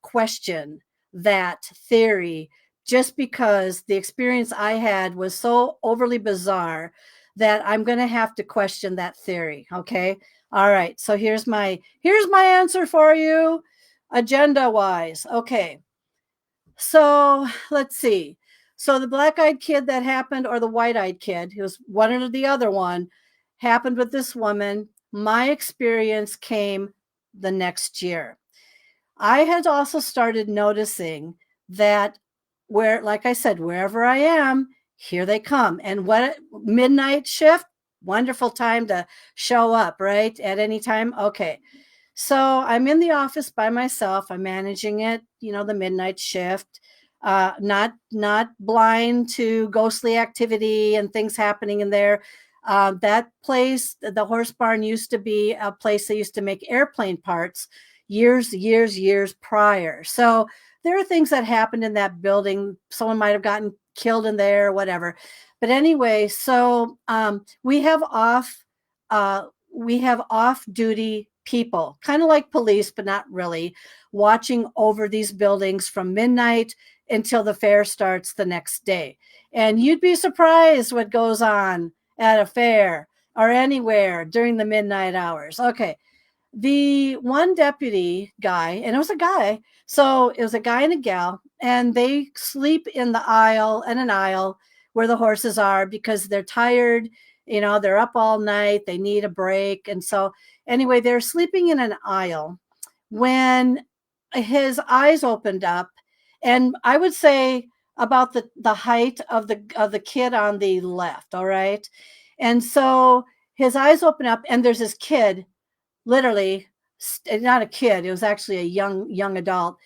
question that theory, just because the experience I had was so overly bizarre that I'm going to have to question that theory. Okay. All right. So here's my answer for you, agenda wise. Okay. So let's see. So the black-eyed kid that happened, or the white-eyed kid, who was one or the other one, happened with this woman. My experience came the next year. I had also started noticing that, where, like I said, wherever I am, here they come. And what midnight shift, wonderful time to show up, right? At any time. Okay. So I'm in the office by myself. I'm managing it, the midnight shift. Not blind to ghostly activity and things happening in there. That place, the horse barn, used to be a place they used to make airplane parts years prior. So there are things that happened in that building. Someone might have gotten killed in there, or whatever. But anyway, so we have off duty people, kind of like police, but not really, watching over these buildings from midnight until the fair starts the next day. And you'd be surprised what goes on at a fair or anywhere during the midnight hours. Okay. The one deputy guy, and it was a guy, so it was a guy and a gal, and they sleep in the aisle and an aisle where the horses are because they're tired. They're up all night, they need a break. And so, anyway, they're sleeping in an aisle when his eyes opened up, and I would say about the height of the kid on the left. All right. And so his eyes open up, and there's this kid, literally, not a kid, it was actually a young adult,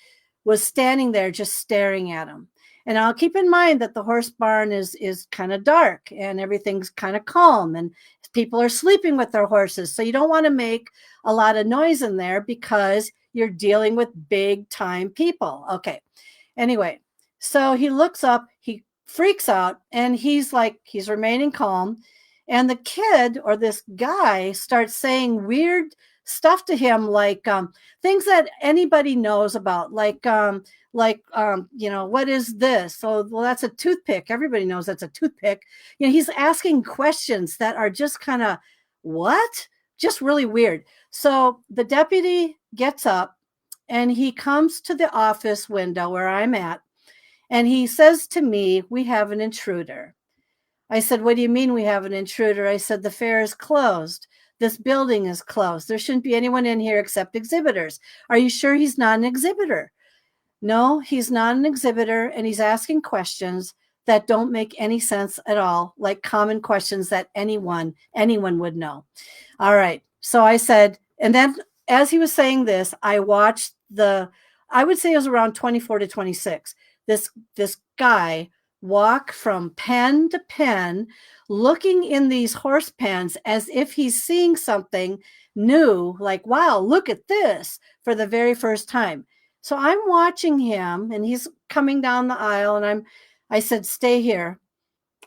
was standing there just staring at him. And I'll keep in mind that the horse barn is kind of dark and everything's kind of calm, and people are sleeping with their horses, so you don't want to make a lot of noise in there because you're dealing with big time people. Okay. Anyway, so he looks up, he freaks out, and he's remaining calm. And the kid, or this guy, starts saying weird stuff to him, like things that anybody knows about, what is this? So, well, that's a toothpick. Everybody knows that's a toothpick. He's asking questions that are just kind of, what? Just really weird. So the deputy gets up and he comes to the office window where I'm at, and he says to me, "We have an intruder." I said, "What do you mean we have an intruder?" I said, "The fair is closed. This building is closed. There shouldn't be anyone in here except exhibitors. Are you sure he's not an exhibitor?" No, he's not an exhibitor, and he's asking questions that don't make any sense at all, like common questions that anyone would know. All right. So I said, and then as he was saying this, I watched I would say it was around 24 to 26. This guy walk from pen to pen, looking in these horse pens as if he's seeing something new, like, wow, look at this for the very first time. So I'm watching him and he's coming down the aisle, and I said, stay here.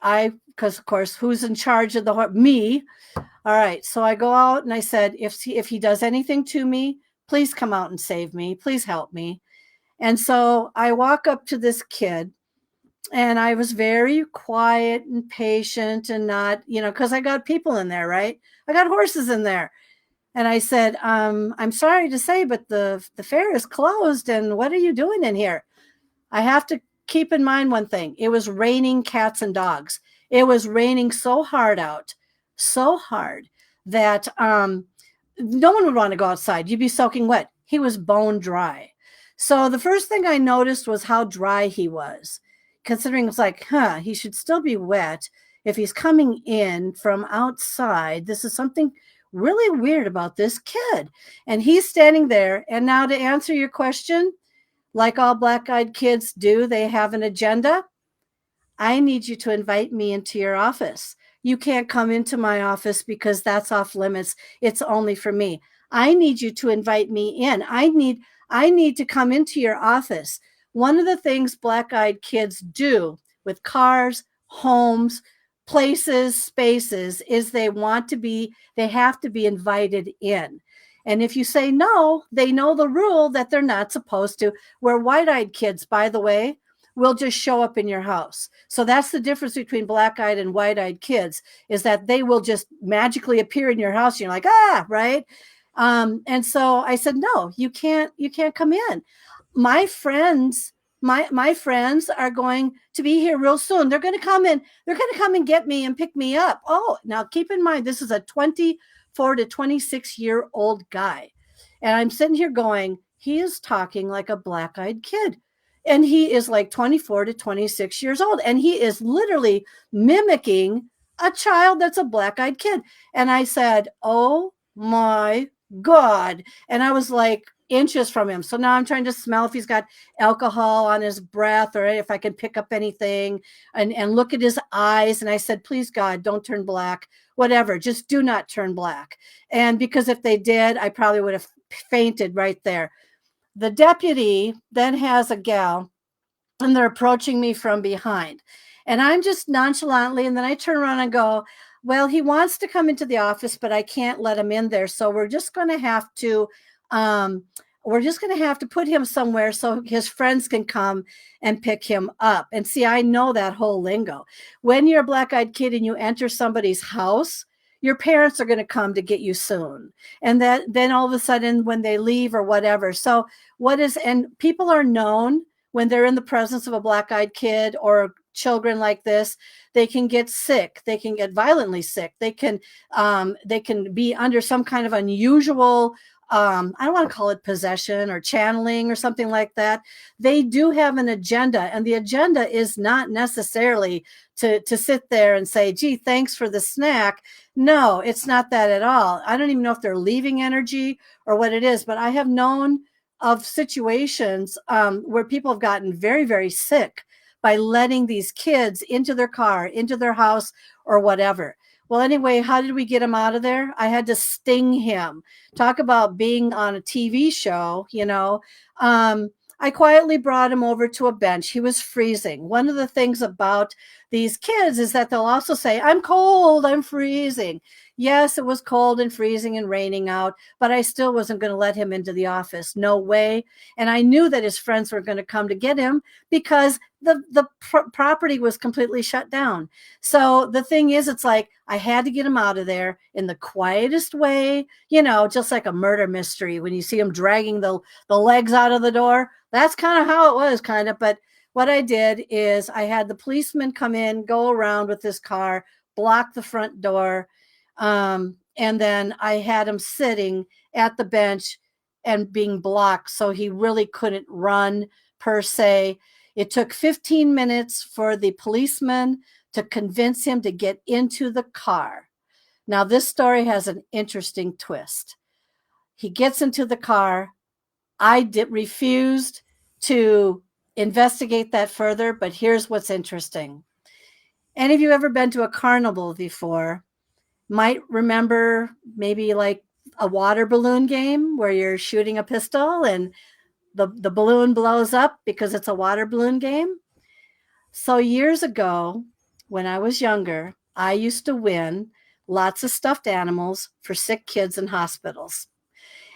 Because of course, who's in charge of the horse? Me. All right. So I go out and I said, if he does anything to me, please come out and save me. Please help me. And so I walk up to this kid, and I was very quiet and patient and not, because I got people in there, right? I got horses in there. And I said, I'm sorry to say, but the fair is closed. And what are you doing in here? I have to keep in mind one thing. It was raining cats and dogs. It was raining so hard out, so hard that no one would want to go outside. You'd be soaking wet. He was bone dry. So the first thing I noticed was how dry he was, considering it's like, he should still be wet if he's coming in from outside. This is something really weird about this kid. And he's standing there. And now to answer your question, like all black-eyed kids do, they have an agenda. I need you to invite me into your office. You can't come into my office because that's off limits. It's only for me. I need you to invite me in. I need to come into your office. One of the things black-eyed kids do with cars, homes, places, spaces is they have to be invited in. And if you say no, they know the rule that they're not supposed to. Where white-eyed kids, by the way, will just show up in your house. So that's the difference between black-eyed and white-eyed kids, is that they will just magically appear in your house. And you're like, right? And so I said, no, you can't come in. My friends, my friends are going to be here real soon. They're going to come in. They're going to come and get me and pick me up. Oh, now keep in mind, this is a 24 to 26-year-old guy. And I'm sitting here going, he is talking like a black-eyed kid. And he is like 24 to 26 years old. And he is literally mimicking a child that's a black-eyed kid. And I said, oh my God. And I was like inches from him. So now I'm trying to smell if he's got alcohol on his breath or if I can pick up anything, and look at his eyes. And I said, please, God, don't turn black. Whatever, just do not turn black. And because if they did, I probably would have fainted right there. The deputy then has a gal, and they're approaching me from behind. And I'm just nonchalantly, and then I turn around and go, well, he wants to come into the office, but I can't let him in there. So we're just going to have to put him somewhere so his friends can come and pick him up. And see, I know that whole lingo. When you're a black-eyed kid and you enter somebody's house, your parents are going to come to get you soon. And then all of a sudden when they leave or whatever. So and people are known when they're in the presence of a black-eyed kid or children like this, they can get sick. They can get violently sick. They can be under some kind of unusual, I don't want to call it possession or channeling or something like that. They do have an agenda, and the agenda is not necessarily to sit there and say, gee, thanks for the snack. No, it's not that at all. I don't even know if they're leaving energy or what it is, but I have known of situations where people have gotten very, very sick by letting these kids into their car, into their house, or whatever. Well, anyway, how did we get him out of there? I had to sting him. Talk about being on a TV show, I quietly brought him over to a bench. He was freezing. One of the things about these kids is that they'll also say, I'm cold, I'm freezing. Yes, it was cold and freezing and raining out, but I still wasn't going to let him into the office. No way. And I knew that his friends were going to come to get him because the property was completely shut down. So the thing is, it's like I had to get him out of there in the quietest way, just like a murder mystery. When you see him dragging the legs out of the door, that's kind of how it was, kind of. But what I did is I had the policeman come in, go around with his car, block the front door. And then I had him sitting at the bench and being blocked, so he really couldn't run per se. It took 15 minutes for the policeman to convince him to get into the car. Now, this story has an interesting twist. He gets into the car. I refused to investigate that further, but here's what's interesting. Any of you ever been to a carnival before? Might remember maybe like a water balloon game where you're shooting a pistol and the balloon blows up because it's a water balloon game. So years ago, when I was younger, I used to win lots of stuffed animals for sick kids in hospitals.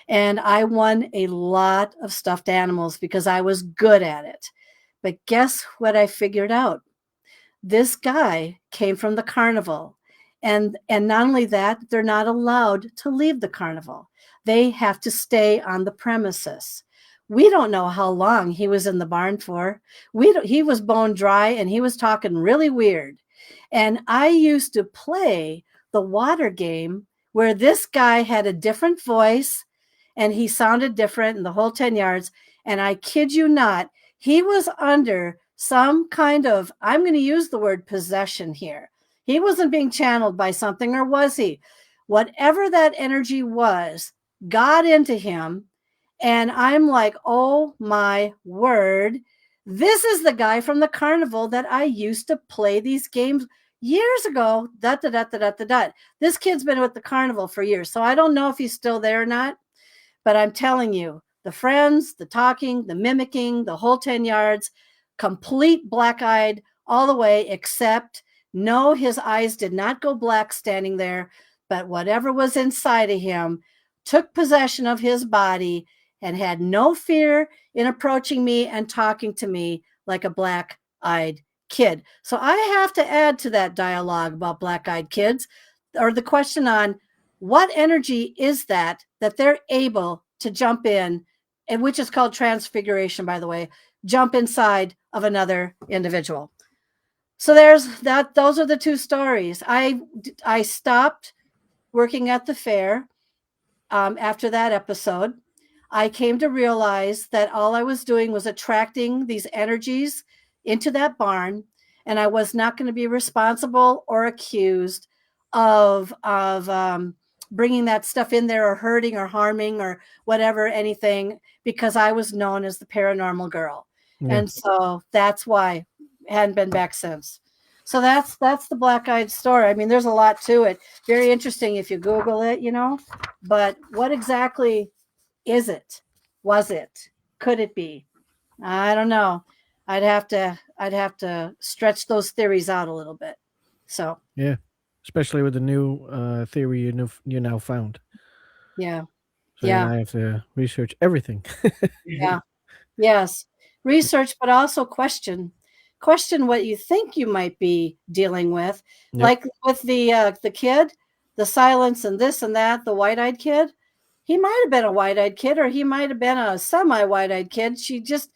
And I won a lot of stuffed animals because I was good at it. But guess what I figured out? This guy came from the carnival. And not only that, they're not allowed to leave the carnival. They have to stay on the premises. We don't know how long he was in the barn for. He was bone dry and he was talking really weird. And I used to play the water game where this guy had a different voice and he sounded different in the whole 10 yards. And I kid you not, he was under some kind of, I'm going to use the word possession here. He wasn't being channeled by something, or was he? Whatever that energy was got into him. And I'm like, oh my word, this is the guy from the carnival that I used to play these games years ago. This kid's been with the carnival for years. So I don't know if he's still there or not. But I'm telling you, the friends, the talking, the mimicking, the whole 10 yards, complete black-eyed all the way, except no, his eyes did not go black standing there, but whatever was inside of him took possession of his body and had no fear in approaching me and talking to me like a black-eyed kid. So I have to add to that dialogue about black-eyed kids, or the question on what energy is that they're able to jump in, and which is called transfiguration, by the way, jump inside of another individual. So there's that. Those are the two stories. I stopped working at the fair after that episode. I came to realize that all I was doing was attracting these energies into that barn, and I was not going to be responsible or accused of bringing that stuff in there or hurting or harming or whatever, anything, because I was known as the paranormal girl. Yeah. And so that's why I hadn't been back since. So that's the black-eyed story. I mean, there's a lot to it. Very interesting if you Google it, but what exactly is it? Was it? Could it be? I don't know. I'd have to stretch those theories out a little bit. So yeah, especially with the new theory you now found. Yeah. So I have to research everything. Yeah. Yes. Research, but also question what you think you might be dealing with. Yep. Like with the kid, the silence and this and that, the white-eyed kid. He might have been a white-eyed kid, or he might have been a semi-white-eyed kid. She just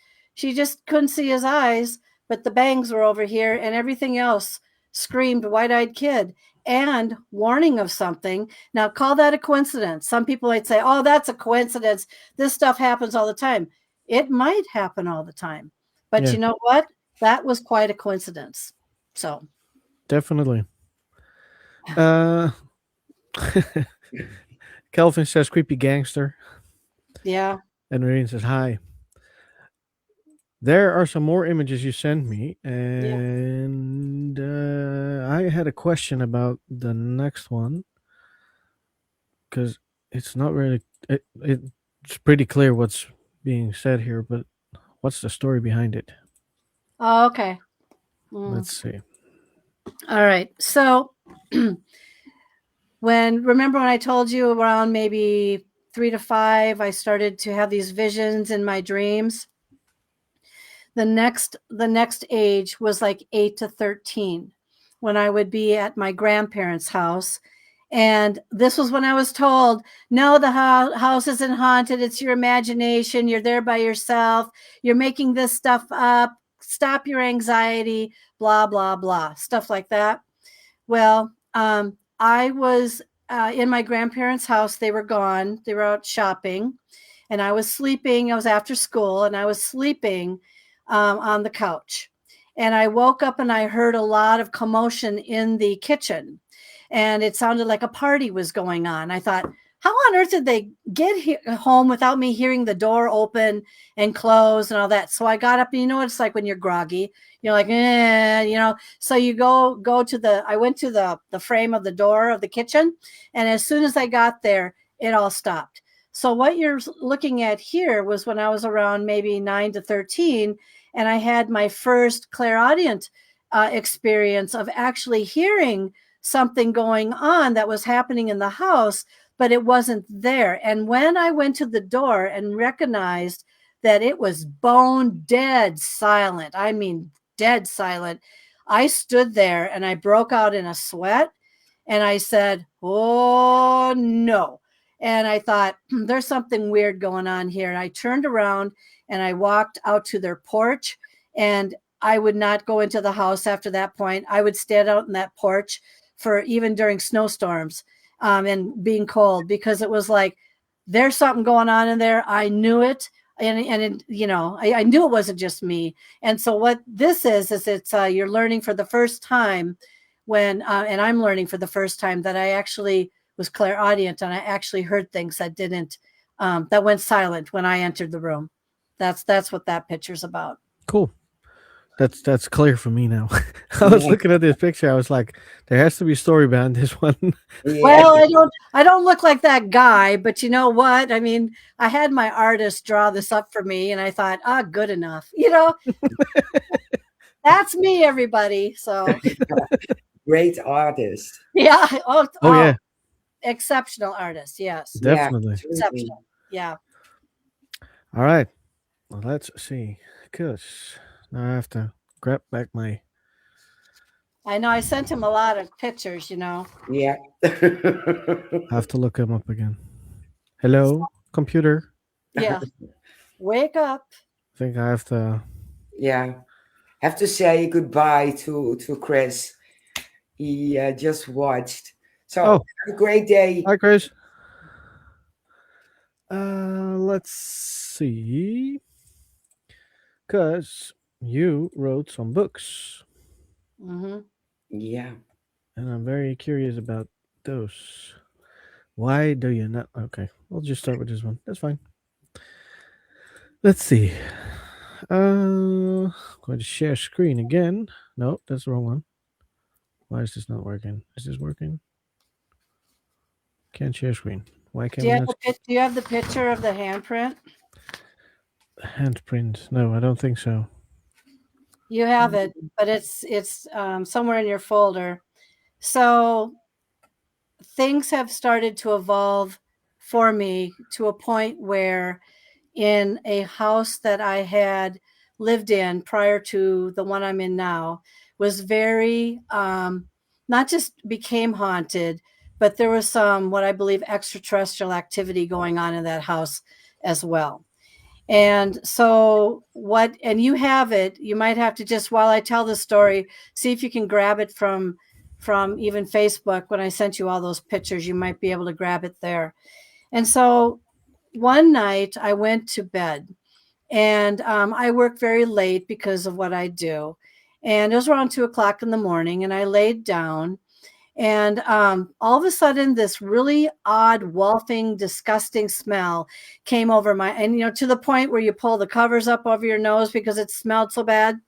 couldn't see his eyes, but the bangs were over here and everything else screamed white-eyed kid and warning of something. Now, call that a coincidence. Some people might say, oh, that's a coincidence. This stuff happens all the time. It might happen all the time. But you know what? That was quite a coincidence. So. Definitely. Kelvin says, creepy gangster. Yeah. And Marine says, hi. There are some more images you sent me, and I had a question about the next one, because it's not really, it's pretty clear what's being said here, but what's the story behind it? Oh, okay. Let's see. All right. So remember when I told you around maybe 3 to 5, I started to have these visions in my dreams. The next age was like 8 to 13, when I would be at my grandparents' house. And this was when I was told, no, the house isn't haunted. It's your imagination. You're there by yourself. You're making this stuff up. Stop your anxiety, blah, blah, blah, stuff like that. Well, I was in my grandparents' house. They were gone. They were out shopping. And I was sleeping. I was after school, and I was sleeping on the couch. And I woke up and I heard a lot of commotion in the kitchen. And it sounded like a party was going on. I thought, how on earth did they get home without me hearing the door open and close and all that? So I got up, and you know what it's like when you're groggy. You're like, So you go to I went to the frame of the door of the kitchen. And as soon as I got there, it all stopped. So what you're looking at here was when I was around maybe 9 to 13, and I had my first clairaudient experience of actually hearing something going on that was happening in the house, but it wasn't there. And when I went to the door and recognized that it was bone dead silent, I mean, dead silent, I stood there and I broke out in a sweat and I said, oh no. And I thought, there's something weird going on here. And I turned around and I walked out to their porch, and I would not go into the house after that point. I would stand out in that porch for even during snowstorms and being cold, because it was like, there's something going on in there. I knew it. And I knew it wasn't just me. And so what this is it's you're learning for the first time and I'm learning for the first time that I actually was clairaudient, and I actually heard things that didn't, that went silent when I entered the room. That's what that picture's about. Cool. That's clear for me now. I was looking at this picture. I was like, there has to be a story behind this one. Yeah. Well, I don't look like that guy, but you know what? I mean, I had my artist draw this up for me, and I thought, good enough. That's me, everybody. So Great artist. yeah. Oh yeah, Exceptional artist. Yes. definitely. Yeah, Exceptional. Yeah. All right. Well, let's see. Because now I have to grab back my. I know I sent him a lot of pictures, yeah. I have to look him up again. Hello, computer. Yeah. Wake up. I think I have to. Yeah. Have to say goodbye to Chris. He just watched. So Oh. have a great day. Hi, Chris. Let's see. Because you wrote some books, Mm-hmm. Yeah. and I'm very curious about those. Why do you not? Okay, we'll just start with this one. That's fine. Let's see. I'm going to share screen again. No, that's the wrong one. Why is this not working? Is this working? Can't share screen. Why can't we not Do you have the picture of the handprint? handprint? No, I don't think so. You have it, but it's somewhere in your folder. So things have started to evolve for me to a point where in a house that I had lived in prior to the one I'm in now was very, not just became haunted, but there was some, what I believe, extraterrestrial activity going on in that house as well. And so and you have it, you might have to just, while I tell the story, see if you can grab it from even Facebook. When I sent you all those pictures, you might be able to grab it there. And so one night I went to bed, and I work very late because of what I do. And it was around 2:00 in the morning, and I laid down, and all of a sudden this really odd, wafting, disgusting smell came over and to the point where you pull the covers up over your nose because it smelled so bad.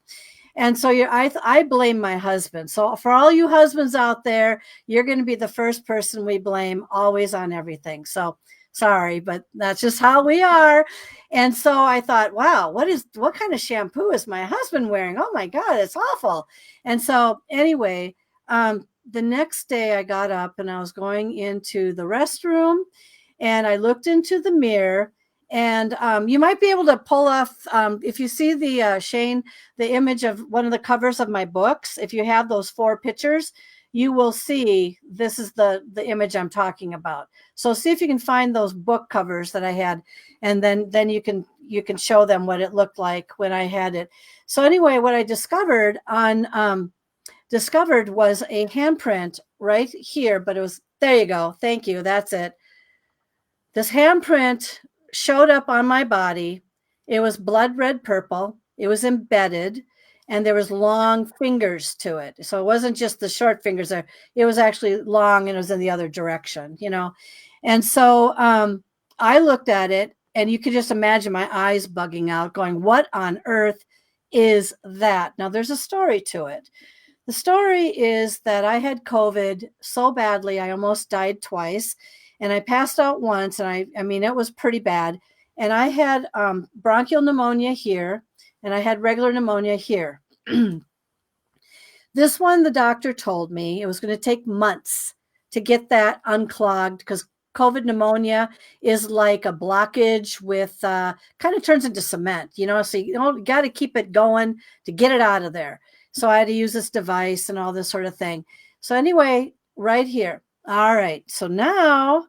And so I blame my husband. So for all you husbands out there, you're going to be the first person we blame always on everything. So sorry, but that's just how we are. And so I thought, wow, what kind of shampoo is my husband wearing? Oh my God, it's awful. And so anyway, the next day I got up and I was going into the restroom, and I looked into the mirror. And you might be able to pull off, if you see Shane, the image of one of the covers of my books. If you have those 4 pictures, you will see this is the image I'm talking about. So see if you can find those book covers that I had, and then you can show them what it looked like when I had it. So anyway, what I discovered was a handprint right here, but it was, there you go. Thank you. That's it. This handprint showed up on my body. It was blood red purple. It was embedded, and there was long fingers to it. So it wasn't just the short fingers there. It was actually long and it was in the other direction, you know. And so I looked at it, and you could just imagine my eyes bugging out, going, what on earth is that? Now there's a story to it. The story is that I had COVID so badly, I almost died twice, and I passed out once, and I mean, it was pretty bad. And I had bronchial pneumonia here, and I had regular pneumonia here. This one, the doctor told me it was going to take months to get that unclogged because COVID pneumonia is like a blockage with kind of turns into cement, you know, so you got to keep it going to get it out of there. So I had to use this device and all this sort of thing. So anyway, right here. All right. So now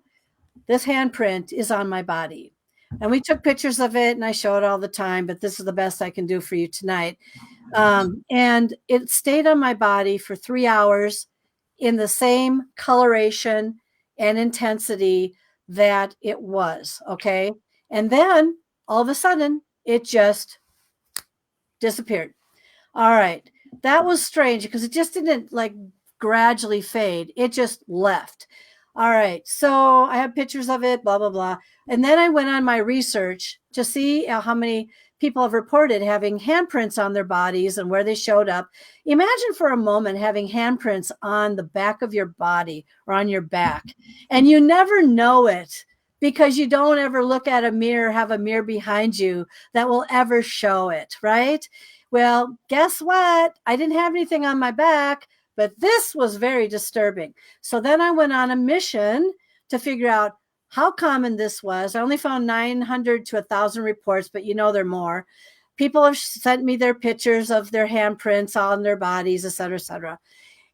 this handprint is on my body. And we took pictures of it and I show it all the time, but this is the best I can do for you tonight. And it stayed on my body for 3 hours in the same coloration and intensity that it was. Okay. And then all of a sudden it just disappeared. All right. That was strange because it just didn't like gradually fade. It just left. All right. So I have pictures of it, blah, blah, blah. And then I went on my research to see how many people have reported having handprints on their bodies and where they showed up. Imagine for a moment having handprints on the back of your body or on your back, and you never know it because you don't ever look at a mirror, have a mirror behind you that will ever show it, right? Well, guess what? I didn't have anything on my back, but this was very disturbing. So then I went on a mission to figure out how common this was. I only found 900 to 1,000 reports, but you know there are more. People have sent me their pictures of their handprints on their bodies, et cetera, et cetera.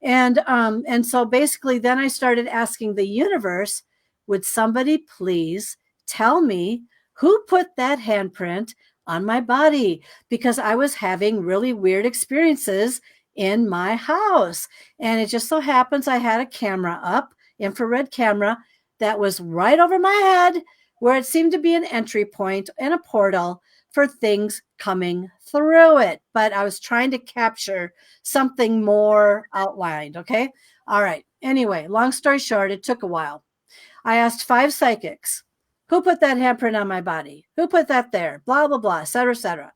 And so basically then I started asking the universe, would somebody please tell me who put that handprint on my body? Because I was having really weird experiences in my house. And it just so happens I had a camera up, infrared camera, that was right over my head where it seemed to be an entry point and a portal for things coming through it. But I was trying to capture something more outlined. Okay. All right. Anyway, long story short, it took a while. I asked 5 psychics, who put that handprint on my body? Who put that there? Blah, blah, blah, et cetera, et cetera.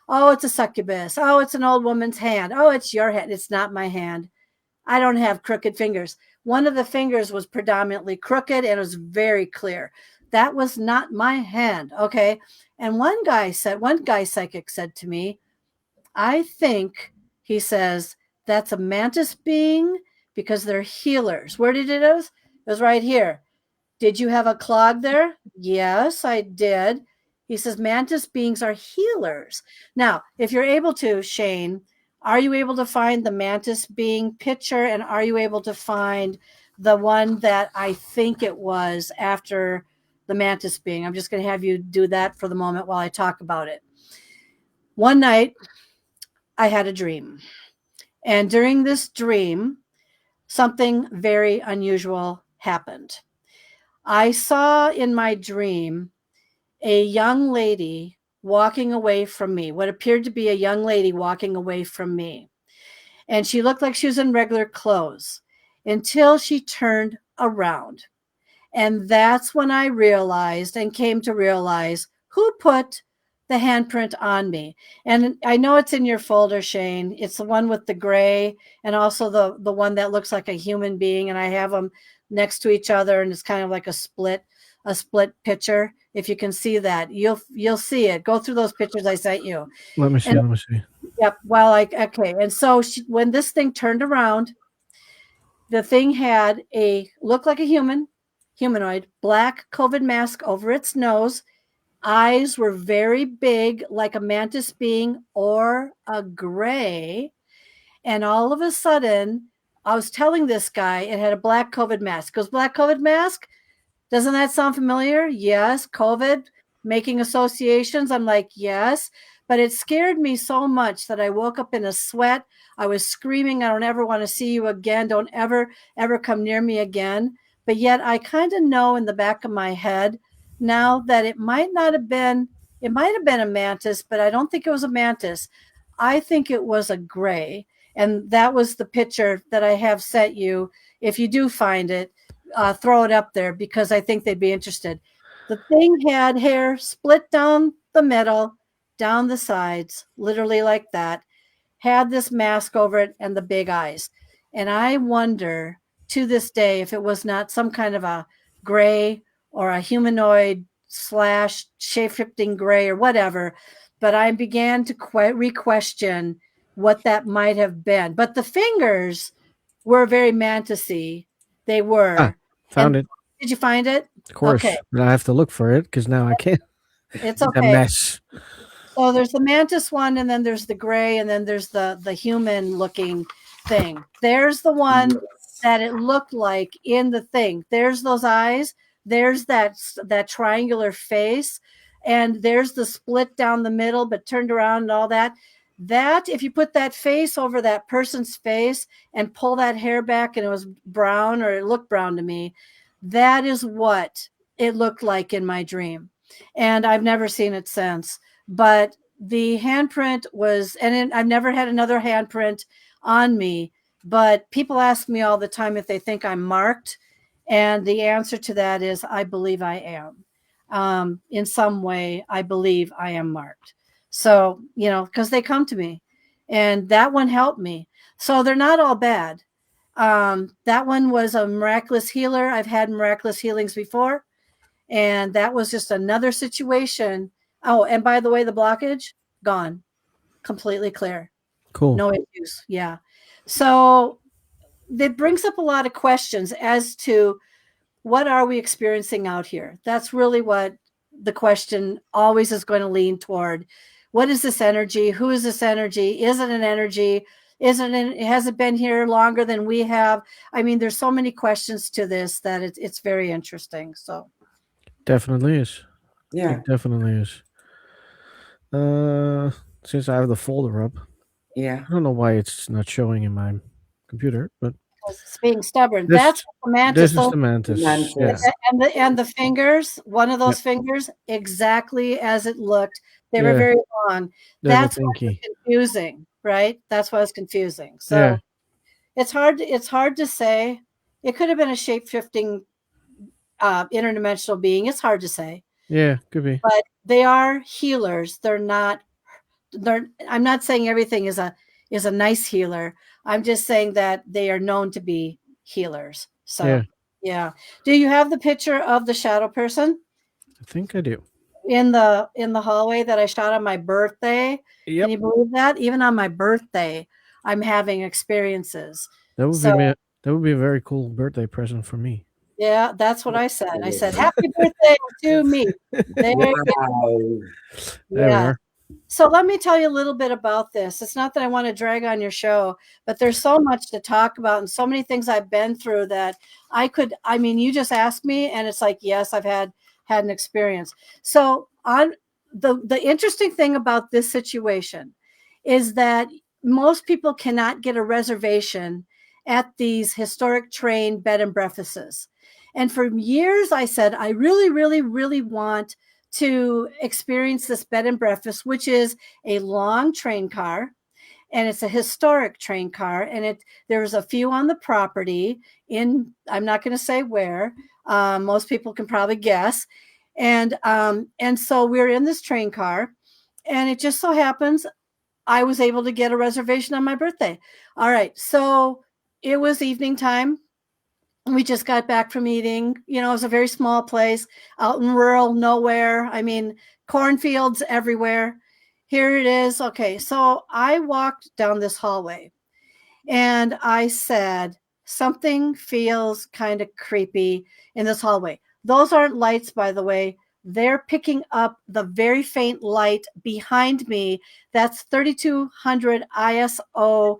Oh, it's a succubus. Oh, it's an old woman's hand. Oh, it's your hand. It's not my hand. I don't have crooked fingers. One of the fingers was predominantly crooked and it was very clear. That was not my hand. Okay. And one guy psychic said to me, I think, he says, that's a mantis being because they're healers. Where did it is? It was right here. Did you have a clog there? Yes, I did. He says, mantis beings are healers. Now, if you're able to, Shane, are you able to find the mantis being picture? And are you able to find the one that I think it was after the mantis being? I'm just going to have you do that for the moment while I talk about it. One night, I had a dream. And during this dream, something very unusual happened. I saw in my dream a young lady walking away from me, what appeared to be a young lady walking away from me. And she looked like she was in regular clothes until she turned around. And that's when I realized and came to realize who put the handprint on me. And I know it's in your folder, Shane. It's the one with the gray and also the one that looks like a human being. And I have them next to each other, and it's kind of like a split picture. If you can see that, you'll see it. Go through those pictures I sent you. Let me see. And, let me see. Yep. Well, okay. And so when this thing turned around, the thing had looked like a humanoid, black COVID mask over its nose. Eyes were very big, like a mantis being or a gray. And all of a sudden, I was telling this guy it had a black COVID mask. Goes, black COVID mask? Doesn't that sound familiar? Yes. COVID, making associations. I'm like, yes. But it scared me so much that I woke up in a sweat. I was screaming, I don't ever want to see you again. Don't ever, ever come near me again. But yet I kind of know in the back of my head now that it might not have been It might have been a mantis, but I don't think it was a mantis. I think it was a gray. And that was the picture that I have sent you. If you do find it, throw it up there because I think they'd be interested. The thing had hair split down the middle, down the sides, literally like that, had this mask over it and the big eyes. And I wonder to this day if it was not some kind of a gray or a humanoid slash shape-shifting gray or whatever. But I began to re-question what that might have been. But the fingers were very mantisy. They Ah, were. found And it. did you find it? Of course, Okay. but I have to look for it because now I can't. It's It's a okay. mess. So there's the mantis one, and then there's the gray, and then there's the human looking thing. There's the one that it looked like in the thing. There's those eyes. There's that triangular face, and there's the split down the middle, but turned around and all that. That if you put that face over that person's face and pull that hair back, and it was brown or it looked brown to me, that is what it looked like in my dream, and I've never seen it since. But the handprint was, and I've never had another handprint on me, but people ask me all the time if they think I'm marked. And the answer to that is I believe I am. In some way, I believe I am marked. So, because they come to me and that one helped me. So they're not all bad. That one was a miraculous healer. I've had miraculous healings before. And that was just another situation. Oh, and by the way, the blockage gone, completely clear, Cool. no issues. Yeah. So that brings up a lot of questions as to what are we experiencing out here? That's really what the question always is going to lean toward. What is this energy? Who is this energy? Is it an energy? Has it been here longer than we have? I mean, there's so many questions to this that it's very interesting. So Definitely is. Yeah. It definitely is. Since I have the folder up, Yeah. I don't know why it's not showing in my computer, but it's being stubborn. this That's what the mantis. this is the mantis. Mantis. Yeah. And the fingers, one of those Yep. fingers, exactly as it looked. They were Yeah. very long. There's a That's why it's pinky. confusing, right? That's why it's confusing. So Yeah. it's hard to say. It could have been a shape shifting interdimensional being. It's hard to say, Yeah. Could be. but they are healers. I'm not saying everything is a nice healer. I'm just saying that they are known to be healers. So Yeah. yeah. Do you have the picture of the shadow person I think I do. in the hallway that I shot on my birthday? Yep. Can you believe that? Even on my birthday, I'm having experiences. That would So be that would be a very cool birthday present for me. yeah, that's what I said. I said, "Happy birthday to me." There you go. Wow. There we Yeah. are. So let me tell you a little bit about this. It's not that I want to drag on your show, but there's so much to talk about and so many things I've been through that I mean, you just asked me and it's like, yes, I've had an experience. So on the interesting thing about this situation is that most people cannot get a reservation at these historic train bed and breakfasts. And for years I said, I really, really, really want to experience this bed and breakfast, which is a long train car, and it's a historic train car, and there's a few on the property in, I'm not going to say where, most people can probably guess, and so we're in this train car, and it just so happens I was able to get a reservation on my birthday. All right, so it was evening time. We just got back from eating. It was a very small place out in rural nowhere. I mean, cornfields everywhere. Here it is. Okay, so I walked down this hallway and I said, something feels kind of creepy in this hallway. Those aren't lights, by the way. They're picking up the very faint light behind me. That's 3200 ISO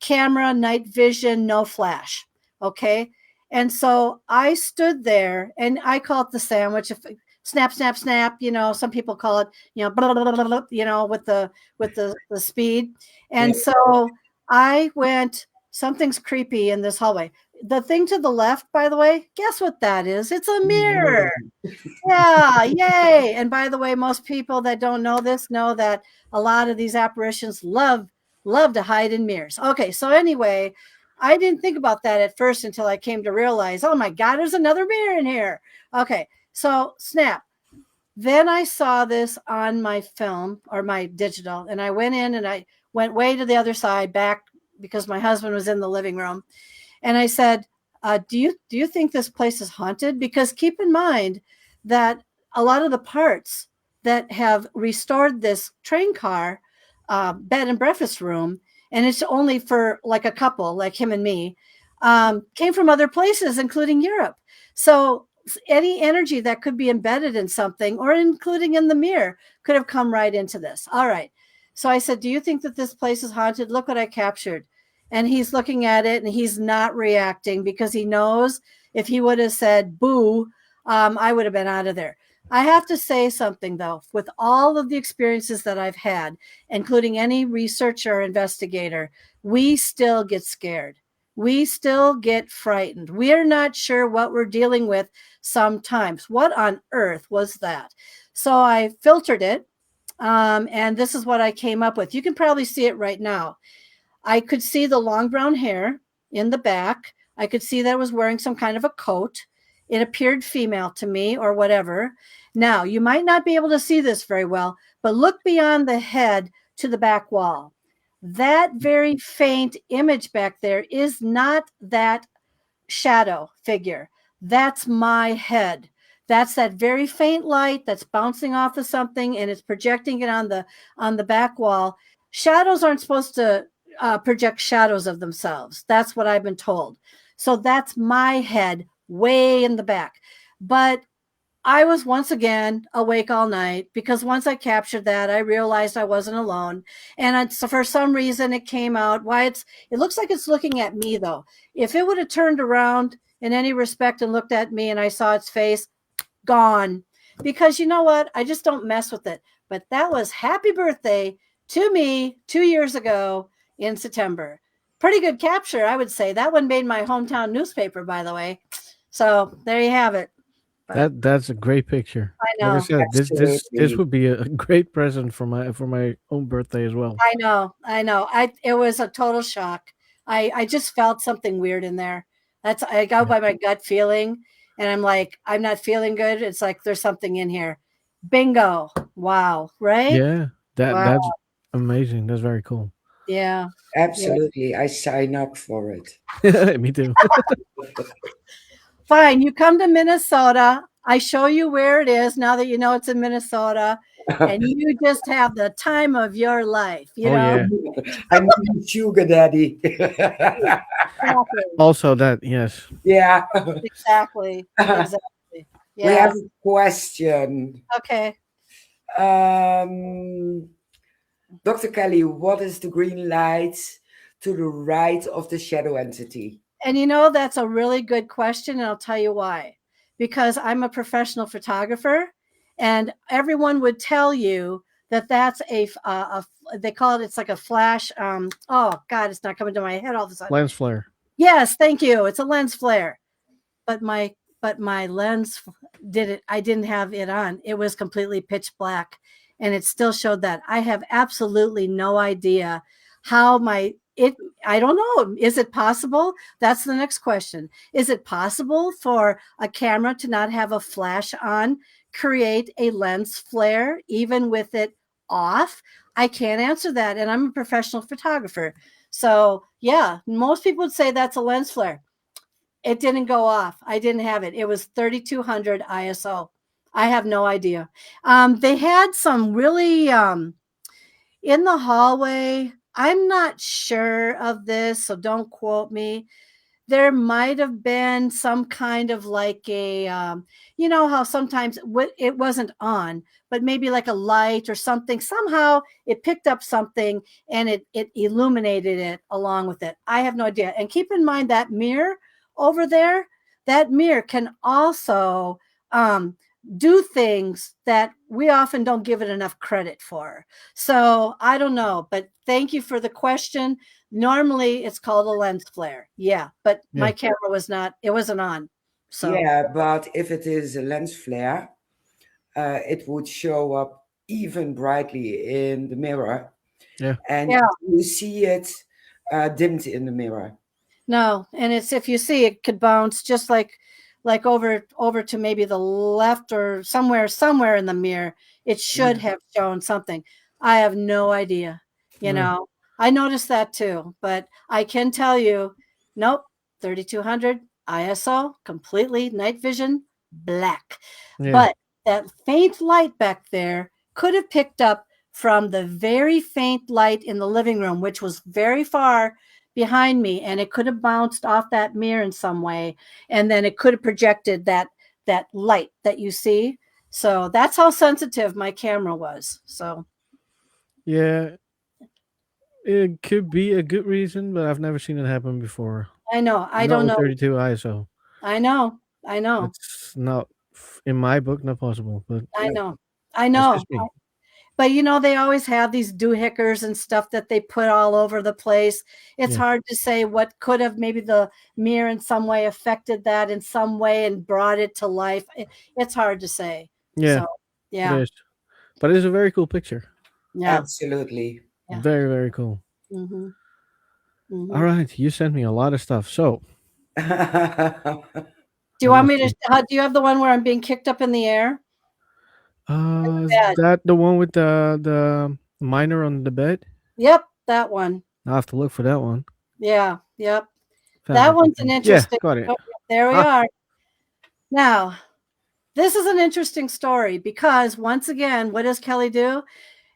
camera, night vision, no flash. Okay. And so I stood there and I call it the sandwich. If snap, snap, snap, some people call it, blah, blah, blah, blah, with the speed. And so I went, something's creepy in this hallway. the thing to the left, by the way, guess what that is? It's a Mm. mirror. Yeah, yay. And by the way, most people that don't know this know that a lot of these apparitions love to hide in mirrors. Okay, so anyway, I didn't think about that at first until I came to realize, oh my God, there's another mirror in here. Okay, so snap. Then I saw this on my film or my digital, and I went in and I went way to the other side back because my husband was in the living room. And I said, do you think this place is haunted? Because keep in mind that a lot of the parts that have restored this train car bed and breakfast room, and it's only for like a couple, like him and me, came from other places, including Europe. So any energy that could be embedded in something, or including in the mirror, could have come right into this. All right. So I said, do you think that this place is haunted? Look what I captured. And he's looking at it and he's not reacting because he knows if he would have said boo, I would have been out of there. I have to say something though, with all of the experiences that I've had, including any researcher or investigator, we still get scared. We still get frightened. We're not sure what we're dealing with sometimes. What on earth was that? So I filtered it. And this is what I came up with. You can probably see it right now. I could see the long brown hair in the back. I could see that it was wearing some kind of a coat. It appeared female to me or whatever. Now, you might not be able to see this very well, but look beyond the head to the back wall. That very faint image back there is not that shadow figure. That's my head. That's that very faint light that's bouncing off of something and it's projecting it on the back wall. Shadows aren't supposed to project shadows of themselves. That's what I've been told. So that's my head way in the back. But I was once again awake all night because once I captured that, I realized I wasn't alone. And so for some reason, it came out. It looks like it's looking at me though. If it would have turned around in any respect and looked at me and I saw its face, gone. Because you know what? I just don't mess with it. But that was happy birthday to me 2 years ago in September. Pretty good capture, I would say. That one made my hometown newspaper, by the way. So there you have it. But That's a great picture. I Like I know. said, this Absolutely. would be a great present for my own birthday as well. I know. I know. It was a total shock. I just felt something weird in there. I go Yeah. by my gut feeling and I'm like, I'm not feeling good. It's like there's something in here. Bingo. Wow. Right? Yeah, Wow. that's amazing. That's very cool. Yeah. Yeah. Absolutely. I sign up for it. Me too. Fine. You come to Minnesota. I show you where it is now that you know it's in Minnesota. And you just have the time of your life, you Oh know? yeah. I'm a sugar daddy. Exactly. Also that, yes. Yeah. Exactly. Exactly. We have Yes. a question. Okay. Um, Dr. Kelly, what is the green light to the right of the shadow entity? And you know, that's a really good question. And I'll tell you why. Because I'm a professional photographer, and everyone would tell you that that's they call it, it's like a flash. Oh, God, it's not coming to my head all of a sudden. Lens flare. Yes, thank you. It's a lens flare. But my lens I didn't have it on. It was completely pitch black and it still showed that. I have absolutely no idea how I don't know. Is it possible? That's the next question. Is it possible for a camera to not have a flash on, create a lens flare even with it off? I can't answer that, and I'm a professional photographer. So, yeah, most people would say that's a lens flare. It didn't go off. I didn't have it. It was 3200 ISO. I have no idea. They had some really in the hallway. I'm not sure of this, so don't quote me. There might have been some kind of like you know how sometimes it wasn't on, but maybe like a light or something. Somehow it picked up something and it illuminated it along with it. I have no idea. And keep in mind that mirror over there, that mirror can also do things that we often don't give it enough credit for. So I don't know, but thank you for the question. Normally it's called a lens flare. Yeah, but Yeah. my camera was not, it wasn't on. So Yeah, but if it is a lens flare, it would show up even brightly in the mirror, Yeah. and yeah, you see it dimmed in the mirror. no, and it's, if you see, it could bounce just like over to maybe the left or somewhere in the mirror. It should Yeah. have shown something. I have no idea. You Yeah. know, I noticed that too, but I can tell you, nope, 3200 ISO, completely night vision, black. Yeah. But that faint light back there could have picked up from the very faint light in the living room, which was very far behind me, and it could have bounced off that mirror in some way, and then it could have projected that light that you see. So that's how sensitive my camera was. So Yeah. It could be a good reason, but I've never seen it happen before. I know, I Not don't with know, 32 ISO. I know, I know, That's not in my book, not possible. But I Yeah. know, I that's know. just me. But they always have these doohickers and stuff that they put all over the place. It's Yeah. hard to say what could have, maybe the mirror in some way affected that in some way and brought it to life. It's hard to say. Yeah. So It yeah, is. But it's a very cool picture. yeah, Absolutely. yeah. Very, very cool. Mm-hmm. All Mm-hmm. right. You sent me a lot of stuff. So Do you I want must me to? see. Do you have the one where I'm being kicked up in the air? Is Bed. that the one with the miner on the bed? Yep, that one. I'll have to look for that one. Yeah, yep. Found That it. one's an Okay. Yeah, interesting. got it. Oh, there we Ah, are. Now, this is an interesting story because once again, what does Kelly do?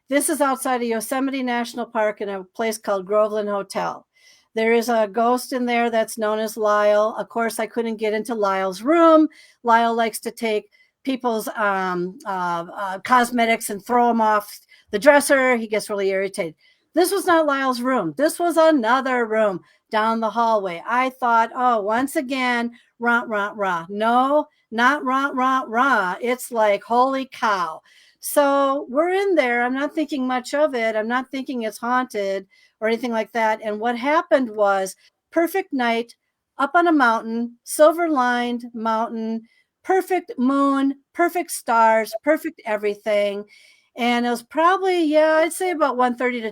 This is outside of Yosemite National Park in a place called Groveland Hotel. There is a ghost in there that's known as Lyle. Of course, I couldn't get into Lyle's room. Lyle likes to take people's cosmetics and throw them off the dresser. He gets really irritated. This was not Lyle's room. This was another room down the hallway. I thought, oh, once again, rah, rah, rah. No, not rah, rah, rah. It's like, holy cow. So we're in there. I'm not thinking much of it. I'm not thinking it's haunted or anything like that. And what happened was, perfect night up on a mountain, silver lined mountain, perfect moon, perfect stars, perfect everything. And it was probably, yeah, I'd say about 1:30 to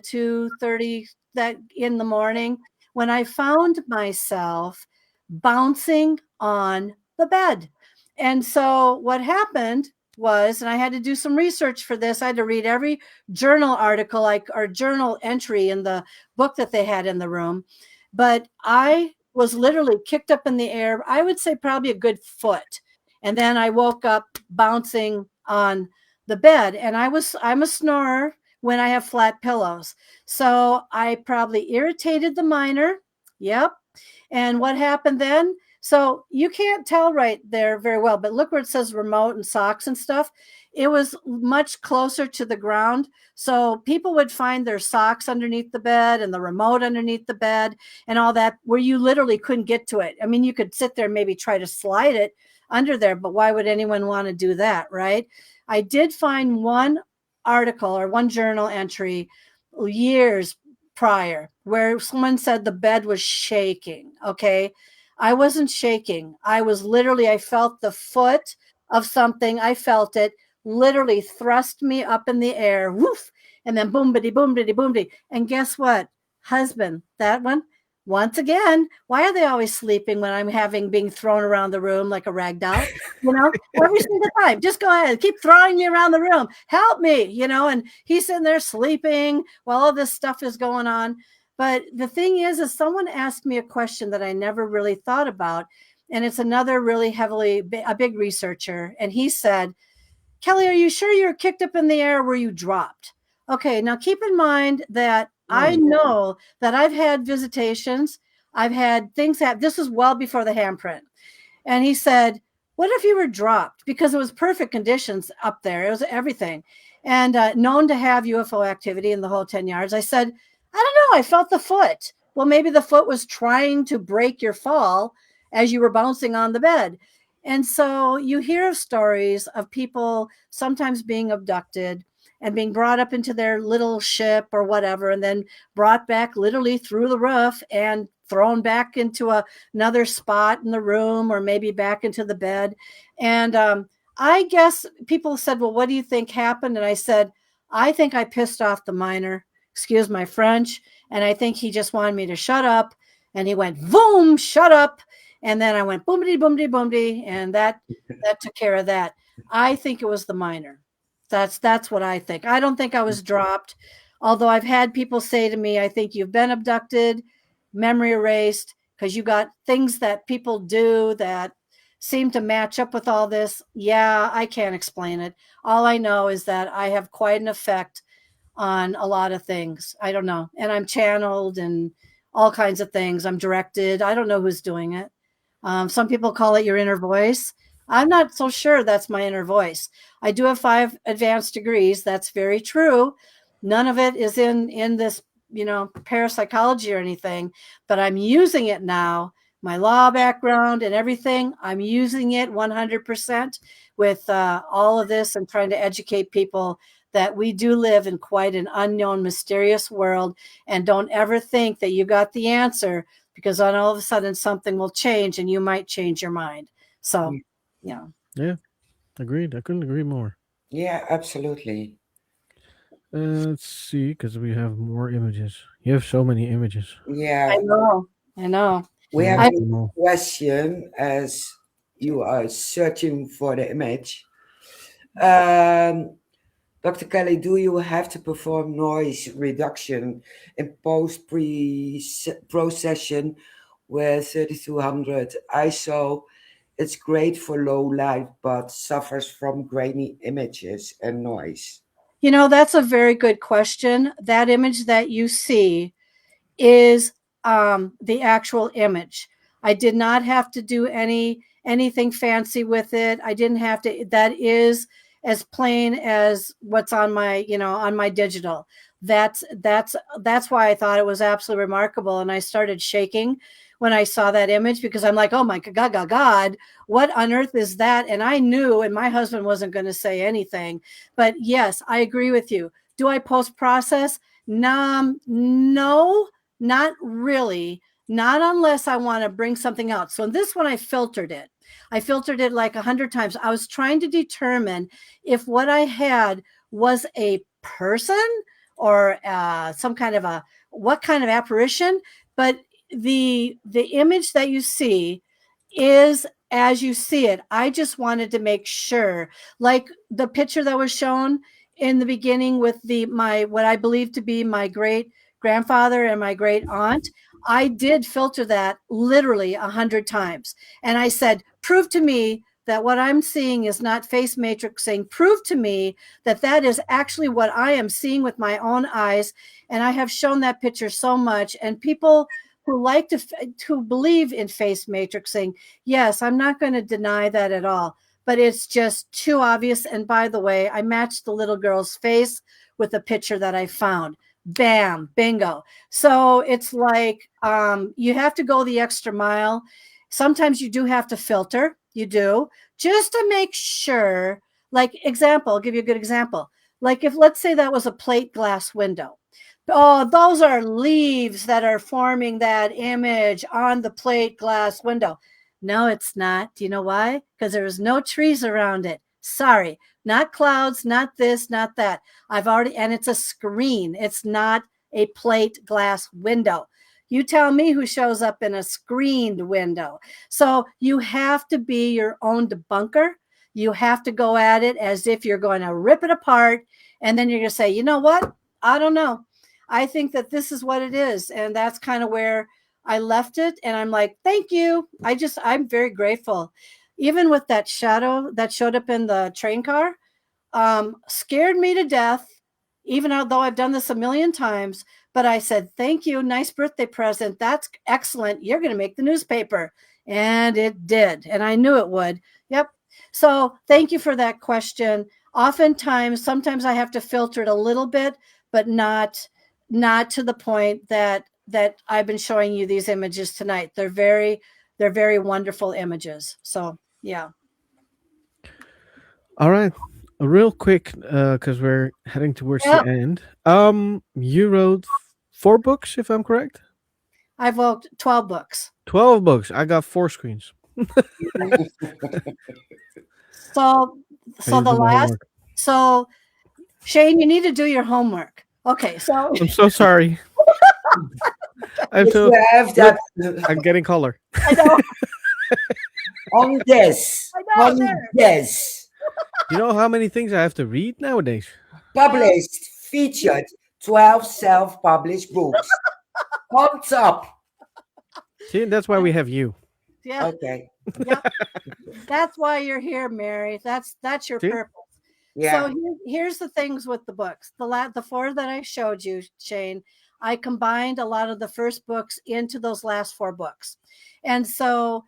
2:30 that in the morning when I found myself bouncing on the bed. And so what happened was, and I had to do some research for this. I had to read every journal article, like, or journal entry in the book that they had in the room. But I was literally kicked up in the air, I would say probably a good foot. And then I woke up bouncing on the bed. And I'm a snorer when I have flat pillows. So I probably irritated the miner. Yep. And what happened then? So you can't tell right there very well, but look where it says remote and socks and stuff. It was much closer to the ground. So people would find their socks underneath the bed and the remote underneath the bed and all that, where you literally couldn't get to it. I mean, you could sit there and maybe try to slide it under there, but why would anyone want to do that, right? I did find one article or one journal entry years prior where someone said the bed was shaking. Okay. I wasn't shaking. I was literally, I felt the foot of something. I felt it literally thrust me up in the air. Woof. And then boom, bitty, boom, bitty, boom, bitty. And guess what? Husband, that one, once again, why are they always sleeping when I'm being thrown around the room like a rag doll? Every single time, just go ahead, keep throwing me around the room. Help me, and he's sitting there sleeping while all this stuff is going on. But the thing is someone asked me a question that I never really thought about. And it's another really a big researcher. And he said, Kelly, are you sure you were kicked up in the air or were you dropped? Okay, now keep in mind that I know that I've had visitations. I've had things happen. This was well before the handprint. And he said, what if you were dropped? Because it was perfect conditions up there. It was everything. And known to have UFO activity in the whole 10 yards. I said, I don't know. I felt the foot. Well, maybe the foot was trying to break your fall as you were bouncing on the bed. And so you hear of stories of people sometimes being abducted and being brought up into their little ship or whatever, and then brought back literally through the roof and thrown back into another spot in the room, or maybe back into the bed. And I guess people said, well, what do you think happened? And I said, I think I pissed off the miner, excuse my French, and I think he just wanted me to shut up. And he went, boom, shut up. And then I went boomity, boomity, boomity, and that took care of that. I think it was the miner. That's what I think. I don't think I was dropped. Although I've had people say to me, I think you've been abducted, memory erased, because you got things that people do that seem to match up with all this. Yeah, I can't explain it. All I know is that I have quite an effect on a lot of things. I don't know. And I'm channeled and all kinds of things. I'm directed. I don't know who's doing it. Some people call it your inner voice. I'm not so sure that's my inner voice. I do have 5 advanced degrees. That's very true. None of it is in this, parapsychology or anything, but I'm using it now. My law background and everything, I'm using it 100% with all of this and trying to educate people that we do live in quite an unknown, mysterious world, and don't ever think that you got the answer, because on all of a sudden something will change and you might change your mind. So, yeah. Yeah, agreed. I couldn't agree more. Yeah, absolutely. Let's see, because we have more images. You have so many images. Yeah, I know. I know. we I have want I, to know. a question as you are searching for the image. Um, Dr. Kelly, do you have to perform noise reduction in procession with 3200 ISO? It's great for low light, but suffers from grainy images and noise. that's a very good question. That image that you see is the actual image. I did not have to do anything fancy with it. I didn't have to. That is as plain as what's on my on my digital. That's why I thought it was absolutely remarkable, and I started shaking when I saw that image, because I'm like, oh my God, what on earth is that? And I knew, and my husband wasn't going to say anything, but yes, I agree with you. Do I post process? No, not really. Not unless I want to bring something out. So in this one, I filtered it. I filtered it like 100 times. I was trying to determine if what I had was a person or some kind of what kind of apparition. But the image that you see is as you see it. I just wanted to make sure, like the picture that was shown in the beginning with my what I believe to be my great grandfather and my great aunt. I did filter that literally 100 times. And I said, prove to me that what I'm seeing is not face matrixing. Prove to me that that is actually what I am seeing with my own eyes. And I have shown that picture so much. And people who like to believe in face matrixing, yes, I'm not going to deny that at all, but it's just too obvious. And by the way, I matched the little girl's face with the picture that I found. Bam, bingo. So it's like you have to go the extra mile. Sometimes you do have to filter. You do, just to make sure. Like example, I'll give you a good example. Like if let's say that was a plate glass window. Oh, those are leaves that are forming that image on the plate glass window. No, it's not. Do you know why? Because there's no trees around it. Sorry, not clouds, not this, not that. And it's a screen. It's not a plate glass window. You tell me who shows up in a screened window. So you have to be your own debunker. You have to go at it as if you're going to rip it apart. And then you're going to say, you know what? I don't know. I think that this is what it is. And that's kind of where I left it. And I'm like, thank you. I'm very grateful. Even with that shadow that showed up in the train car, scared me to death, even though I've done this a million times. But I said, thank you. Nice birthday present. That's excellent. You're going to make the newspaper. And it did. And I knew it would. Yep. So thank you for that question. Sometimes I have to filter it a little bit, but not to the point that I've been showing you these images tonight. They're very wonderful images. So yeah. All right. Real quick, because we're heading towards the Yep. end. You wrote four books, if I'm correct. I've wrote 12 books. 12 books. I got four screens. So, I so need to the do my last, homework. so Shane, you need to do your homework. Okay. So, I'm so sorry. I'm If so you have look. that I'm getting color. I know, on this, I know, on there. this, You know how many things I have to read nowadays? Well, published, featured 12 self published books on top. See, that's why we have you. yeah, Okay. yep. That's why you're here, Mary. That's your See? purpose. So Yeah. here's the things with the books. The four that I showed you, Shane, I combined a lot of the first books into those last four books, and so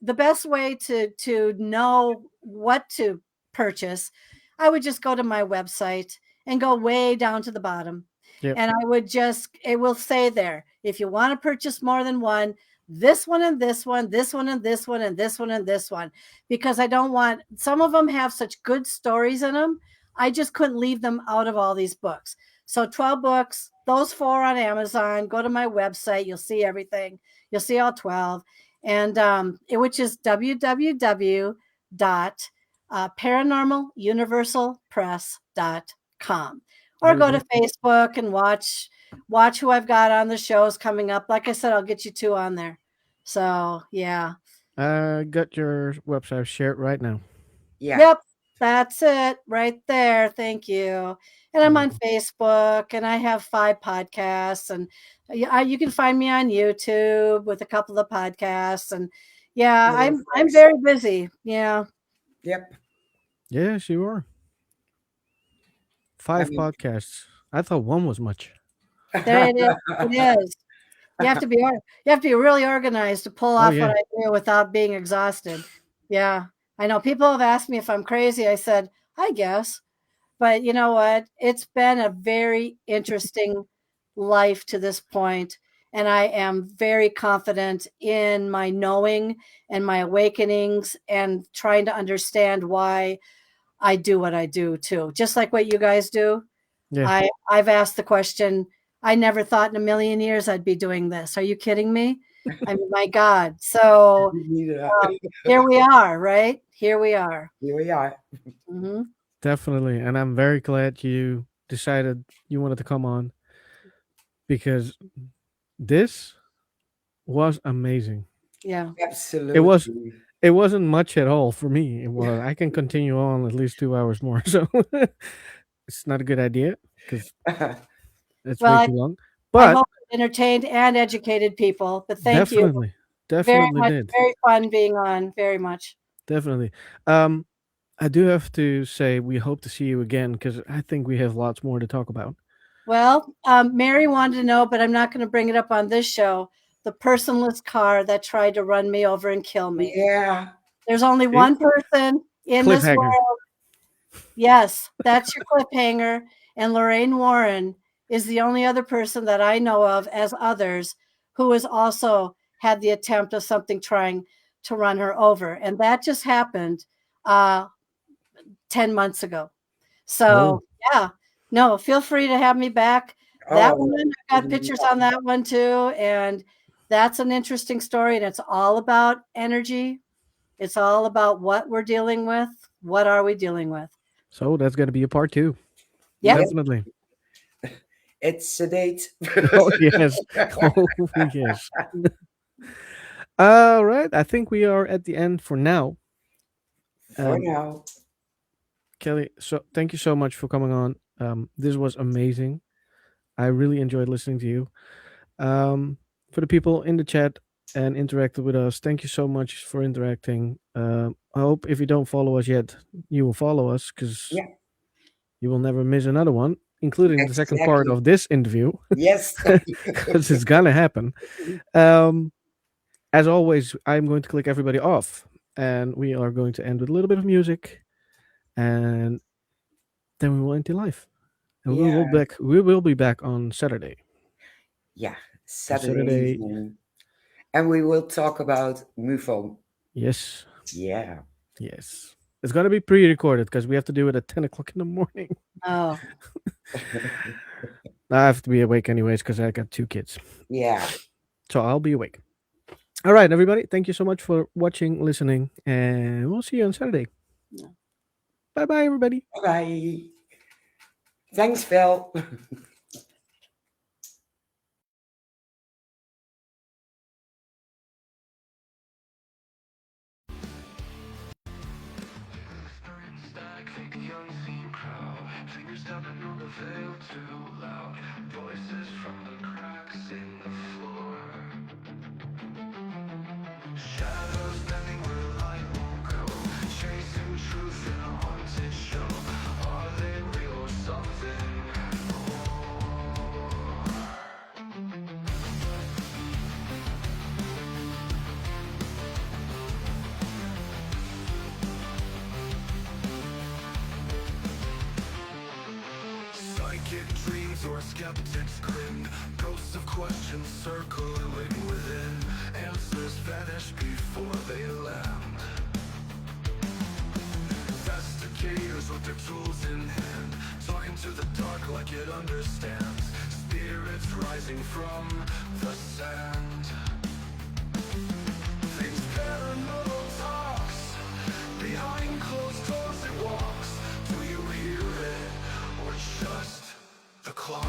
the best way to know what to purchase, I would just go to my website and go way down to the bottom, Yep. and I would just it will say there if you want to purchase more than one, this one and this one, this one and this one and this one and this one, because I don't want some of them have such good stories in them. I just couldn't leave them out of all these books. So 12 books, those four on Amazon. Go to my website, you'll see everything. You'll see all 12, and which is www dot paranormaluniversalpress.com, or There we go to go. Facebook and watch who I've got on the shows coming up. Like I said, I'll get you two on there. So yeah. I got your website shared right now. Yeah. Yep, that's it right there. Thank you. And You're I'm on welcome. Facebook, and I have 5 podcasts, and you can find me on YouTube with a couple of podcasts. And yeah, Yeah, of I'm course. very busy. Yeah, Yep. Yes, you are. I Five mean, podcasts. I thought one was much. there it is. It is. You have to be really organized to pull Oh off what yeah. I do without being exhausted. Yeah, I know people have asked me if I'm crazy. I said, I guess. But you know what? It's been a very interesting life to this point, and I am very confident in my knowing and my awakenings and trying to understand why I do what I do too. Just like what you guys do. Yeah. I've asked the question, I never thought in a million years I'd be doing this. Are you kidding me? I mean, my God. So neither. here we are, right? Here we are. Here we are. Mhm. Definitely. And I'm very glad you decided you wanted to come on because this was amazing. Yeah. It was Absolutely. it wasn't much at all for me. It was I can continue on at least 2 hours more. So it's not a good idea because it's Well, way I too long. I But hope it entertained and educated people. But thank you definitely, very definitely much. did. Very fun being on. Very much. Definitely. Um, I do have to say we hope to see you again because I think we have lots more to talk about. Well, Mary wanted to know, but I'm not going to bring it up on this show. The personless car that tried to run me over and kill me. Yeah. There's only See? one person in this Cliffhanger. world. Yes, that's your cliffhanger. And Lorraine Warren is the only other person that I know of, as others, who has also had the attempt of something trying to run her over. And that just happened uh, 10 months ago. Oh, So, yeah, no, feel free to have me back. That Oh, one, I've got pictures on that one too. And that's an interesting story. And it's all about energy. It's all about what we're dealing with. What are we dealing with? so that's going to be a part two. Yep. yep. Definitely. It's a date. Oh, yes. Oh, yes. All right. I think we are at the end for now. For Um, now. Kelly, so thank you so much for coming on. This was amazing. I really enjoyed listening to you. For the people in the chat and interacted with us, thank you so much for interacting. I hope if you don't follow us yet, you will follow us because Yeah, you will never miss another one, including the second part exactly. of this interview, Yes. because it's gonna happen. Um, as always, I'm going to click everybody off, and we are going to end with a little bit of music, and then we will end the live. And we will Yeah. back. We will be back on Saturday. Yeah. On Saturday Saturday, evening. And we will talk about MUFON. yes, Yeah. yes. It's gonna be pre-recorded because we have to do it at 10 o'clock in the morning. Oh, I have to be awake anyways because I got 2 kids, Yeah. so I'll be awake. All right, everybody. Thank you so much for watching, listening, and we'll see you on Saturday. Yeah. Bye, bye, everybody. Bye. Thanks, Phil. Stack, think the unseen crowd. Fingers tapping on the veil too loud. Voices from the cracks in the floor. Shadows bending where light won't go. Chasing truth in a haunted show. Are they real or something more? Psychic dreams or skeptics grin. Ghosts of questions circling within. Answers vanish before they land. Investigators with their tools in hand, talking to the dark like it understands. Spirits rising from the sand. Things paranormal talks. Behind closed doors it walks. Do you hear it or just the clock?